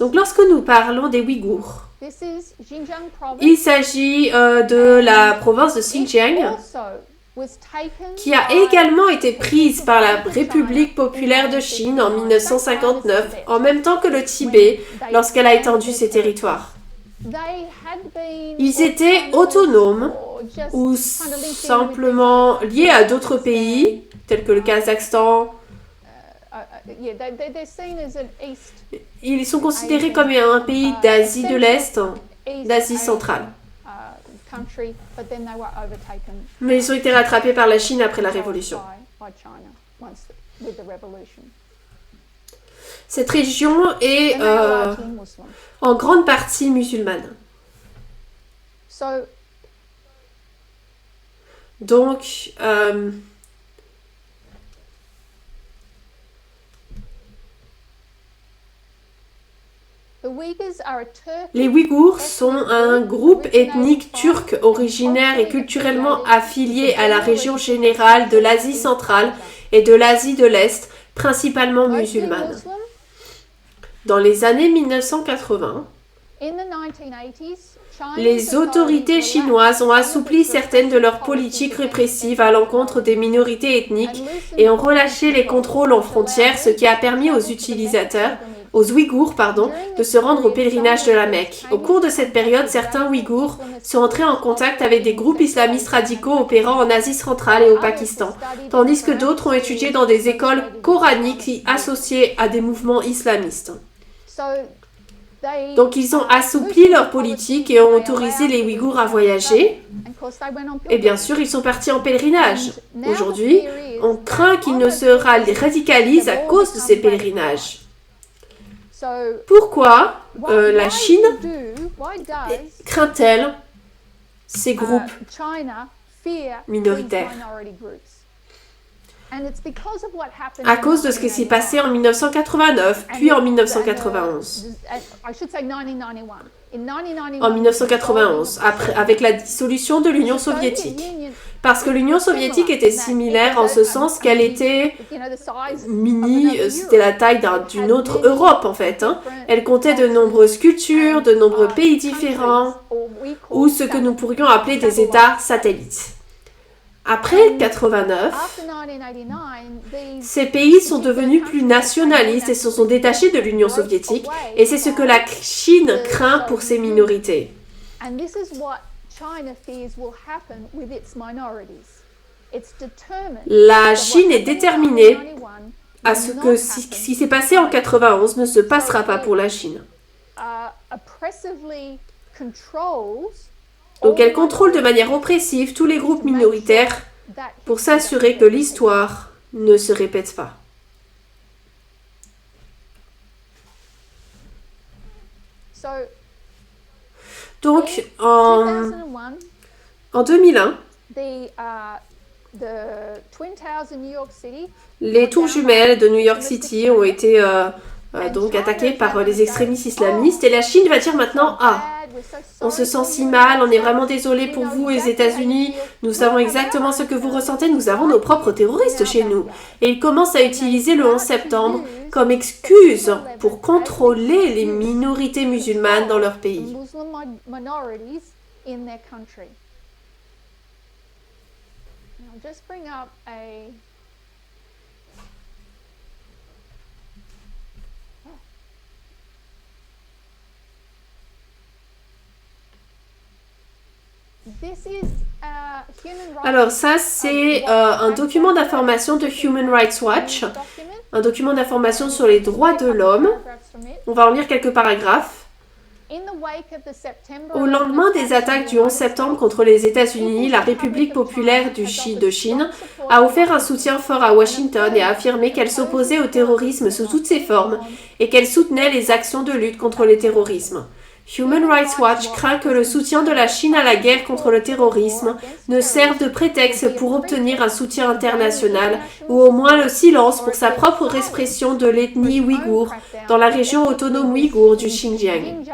Donc lorsque nous parlons des Ouïghours, il s'agit de la province de Xinjiang qui a également été prise par la République populaire de Chine en 1959, en même temps que le Tibet, lorsqu'elle a étendu ses territoires. Ils étaient autonomes ou simplement liés à d'autres pays, tels que le Kazakhstan. Ils sont considérés comme un pays d'Asie de l'Est, d'Asie centrale. Mais ils ont été rattrapés par la Chine après la Révolution. Cette région est en grande partie musulmane. Donc, les Ouïghours sont un groupe ethnique turc originaire et culturellement affilié à la région générale de l'Asie centrale et de l'Asie de l'Est, principalement musulmane. Dans les années 1980, les autorités chinoises ont assoupli certaines de leurs politiques répressives à l'encontre des minorités ethniques et ont relâché les contrôles en frontières, ce qui a permis aux Ouïghours, de se rendre au pèlerinage de la Mecque. Au cours de cette période, certains Ouïghours sont entrés en contact avec des groupes islamistes radicaux opérant en Asie centrale et au Pakistan, tandis que d'autres ont étudié dans des écoles coraniques associées à des mouvements islamistes. Donc ils ont assoupli leur politique et ont autorisé les Ouïghours à voyager. Et bien sûr, ils sont partis en pèlerinage. Aujourd'hui, on craint qu'ils ne se radicalisent à cause de ces pèlerinages. Pourquoi la Chine craint-elle ces groupes minoritaires? À cause de ce qui s'est passé en 1989, puis en 1991. En 1991, avec la dissolution de l'Union soviétique. Parce que l'Union soviétique était similaire en ce sens qu'elle était mini, c'était la taille d'une autre Europe en fait. Elle comptait de nombreuses cultures, de nombreux pays différents, ou ce que nous pourrions appeler des États satellites. Après 1989, ces pays sont devenus plus nationalistes et se sont détachés de l'Union soviétique, et c'est ce que la Chine craint pour ses minorités. La Chine est déterminée à ce que ce qui s'est passé en 1991 ne se passera pas pour la Chine. Donc elle contrôle de manière oppressive tous les groupes minoritaires pour s'assurer que l'histoire ne se répète pas. Donc en 2001, les tours jumelles de New York City ont été donc attaquées par les extrémistes islamistes et la Chine va dire maintenant on se sent si mal, on est vraiment désolé pour vous les États-Unis, nous savons exactement ce que vous ressentez, nous avons nos propres terroristes chez nous. Et ils commencent à utiliser le 11 septembre comme excuse pour contrôler les minorités musulmanes dans leur pays. Alors ça, c'est un document d'information de Human Rights Watch, un document d'information sur les droits de l'homme. On va en lire quelques paragraphes. Au lendemain des attaques du 11 septembre contre les États-Unis, la République populaire de Chine a offert un soutien fort à Washington et a affirmé qu'elle s'opposait au terrorisme sous toutes ses formes et qu'elle soutenait les actions de lutte contre le terrorisme. Human Rights Watch craint que le soutien de la Chine à la guerre contre le terrorisme ne serve de prétexte pour obtenir un soutien international ou au moins le silence pour sa propre répression de l'ethnie ouïghour dans la région autonome ouïghour du Xinjiang.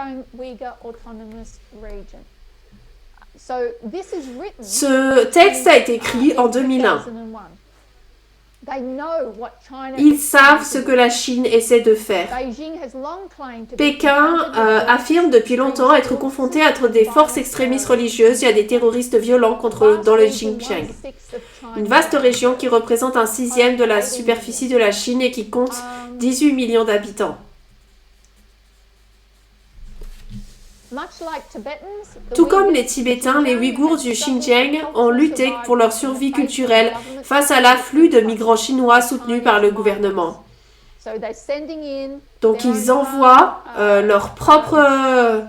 Ce texte a été écrit en 2001. Ils savent ce que la Chine essaie de faire. Pékin affirme depuis longtemps être confronté à des forces extrémistes religieuses et à des terroristes violents dans le Xinjiang. Une vaste région qui représente 1/6 de la superficie de la Chine et qui compte 18 millions d'habitants. Tout comme les Tibétains, les Ouïghours du Xinjiang ont lutté pour leur survie culturelle face à l'afflux de migrants chinois soutenus par le gouvernement. Donc ils envoient leurs propres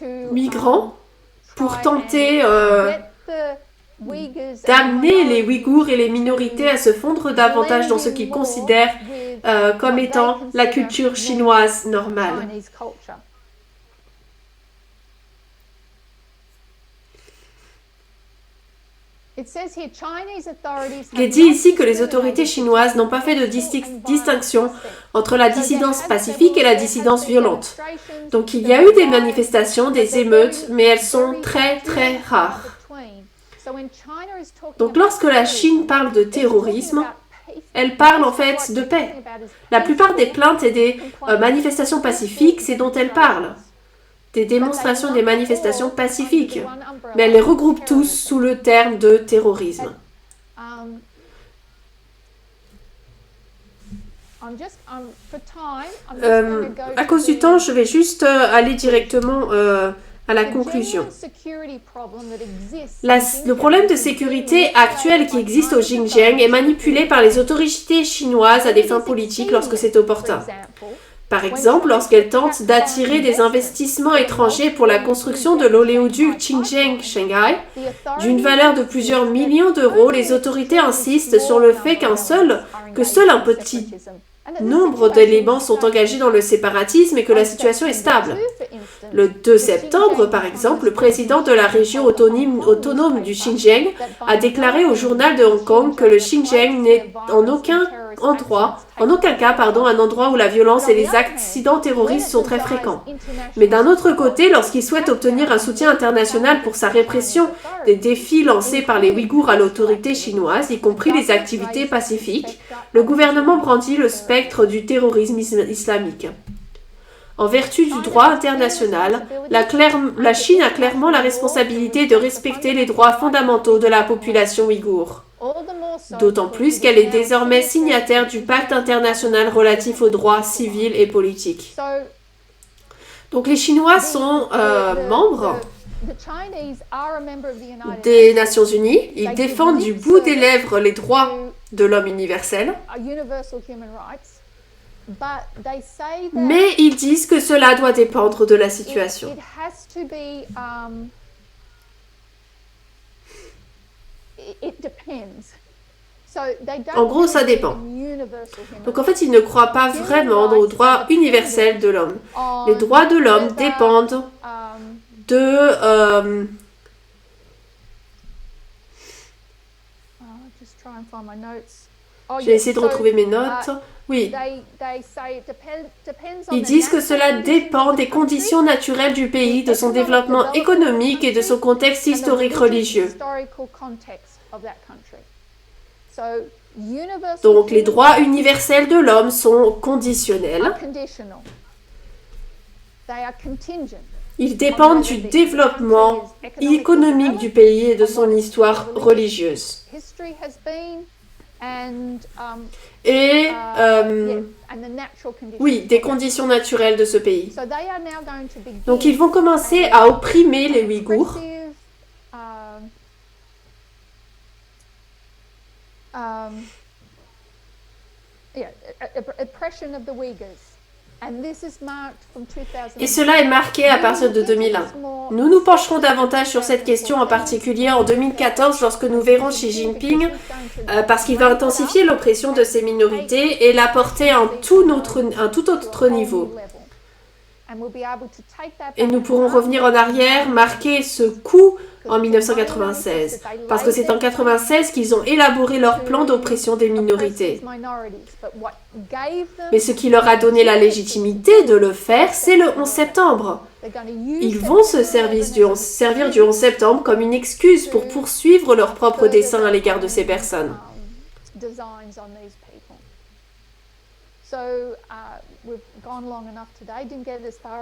migrants pour tenter d'amener les Ouïghours et les minorités à se fondre davantage dans ce qu'ils considèrent comme étant la culture chinoise normale. Il est dit ici que les autorités chinoises n'ont pas fait de distinction entre la dissidence pacifique et la dissidence violente. Donc il y a eu des manifestations, des émeutes, mais elles sont très très rares. Donc lorsque la Chine parle de terrorisme, elle parle en fait de paix. La plupart des plaintes et des manifestations pacifiques, c'est dont elle parle. Des démonstrations, des manifestations pacifiques. Mais elle les regroupe tous sous le terme de terrorisme. À cause du temps, je vais juste aller directement à la conclusion. Le problème de sécurité actuel qui existe au Xinjiang est manipulé par les autorités chinoises à des fins politiques lorsque c'est opportun. Par exemple, lorsqu'elles tentent d'attirer des investissements étrangers pour la construction de l'oléoduc Xinjiang-Shanghai, d'une valeur de plusieurs millions d'euros, les autorités insistent sur le fait que seul un petit nombre d'éléments sont engagés dans le séparatisme et que la situation est stable. Le 2 septembre, par exemple, le président de la région autonome du Xinjiang a déclaré au journal de Hong Kong que le Xinjiang n'est en aucun cas, un endroit où la violence et les accidents terroristes sont très fréquents. Mais d'un autre côté, lorsqu'il souhaite obtenir un soutien international pour sa répression des défis lancés par les Ouïghours à l'autorité chinoise, y compris les activités pacifiques, le gouvernement brandit le spectre du terrorisme islamique. En vertu du droit international, la Chine a clairement la responsabilité de respecter les droits fondamentaux de la population ouïghour. D'autant plus qu'elle est désormais signataire du pacte international relatif aux droits civils et politiques. Donc les Chinois sont membres des Nations Unies. Ils défendent du bout des lèvres les droits de l'homme universel. Mais ils disent que cela doit dépendre de la situation. En gros, ça dépend. Donc en fait, ils ne croient pas vraiment aux droits universels de l'homme. Les droits de l'homme dépendent de... J'ai essayé de retrouver mes notes. Oui. Ils disent que cela dépend des conditions naturelles du pays, de son développement économique et de son contexte historique religieux. Donc les droits universels de l'homme sont conditionnels. Ils dépendent du développement économique du pays et de son histoire religieuse. Et oui, des conditions naturelles de ce pays. Donc ils vont commencer à opprimer les Ouïghours. Et cela est marqué à partir de 2001. Nous nous pencherons davantage sur cette question en particulier en 2014 lorsque nous verrons Xi Jinping parce qu'il va intensifier l'oppression de ces minorités et la porter à un tout autre niveau. Et nous pourrons revenir en arrière, marquer ce coup en 1996, parce que c'est en 1996 qu'ils ont élaboré leur plan d'oppression des minorités. Mais ce qui leur a donné la légitimité de le faire, c'est le 11 septembre. Ils vont se servir du 11 septembre comme une excuse pour poursuivre leurs propres desseins à l'égard de ces personnes.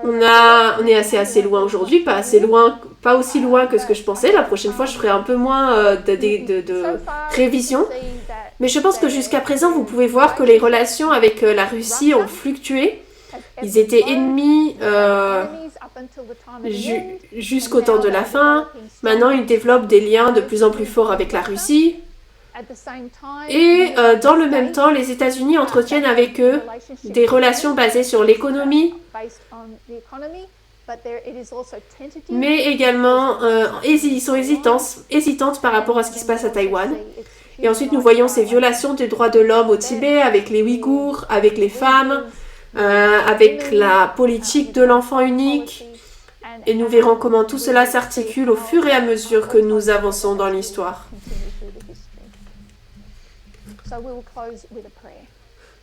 On est assez loin aujourd'hui, pas aussi loin que ce que je pensais. La prochaine fois, je ferai un peu moins de révision. Mais je pense que jusqu'à présent, vous pouvez voir que les relations avec la Russie ont fluctué. Ils étaient ennemis jusqu'au temps de la fin. Maintenant, ils développent des liens de plus en plus forts avec la Russie. Et dans le même temps, les États-Unis entretiennent avec eux des relations basées sur l'économie, mais également ils sont hésitantes par rapport à ce qui se passe à Taïwan. Et ensuite, nous voyons ces violations des droits de l'homme au Tibet, avec les Ouïghours, avec les femmes, avec la politique de l'enfant unique. Et nous verrons comment tout cela s'articule au fur et à mesure que nous avançons dans l'histoire.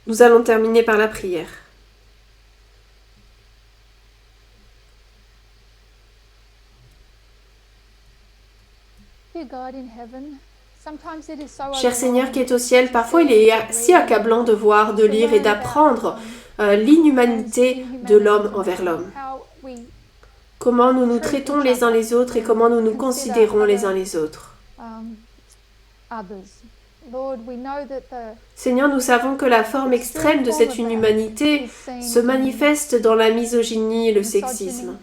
Nous allons terminer par la prière. Cher Seigneur qui est au ciel, parfois il est si accablant de voir, de lire et d'apprendre l'inhumanité de l'homme envers l'homme. Comment nous nous traitons les uns les autres et comment nous nous considérons les uns les autres. Seigneur, nous savons que la forme extrême de cette inhumanité se manifeste dans la misogynie et le sexisme.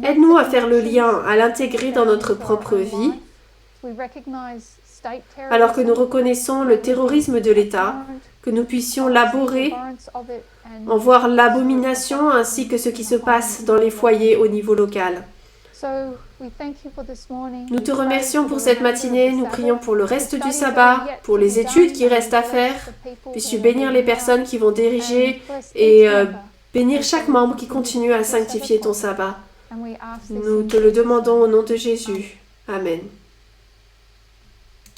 Aide-nous à faire le lien, à l'intégrer dans notre propre vie, alors que nous reconnaissons le terrorisme de l'État, que nous puissions l'aborer, en voir l'abomination ainsi que ce qui se passe dans les foyers au niveau local. Nous te remercions pour cette matinée, nous prions pour le reste du sabbat, pour les études qui restent à faire. Puisses-tu bénir les personnes qui vont diriger et bénir chaque membre qui continue à sanctifier ton sabbat. Nous te le demandons au nom de Jésus. Amen.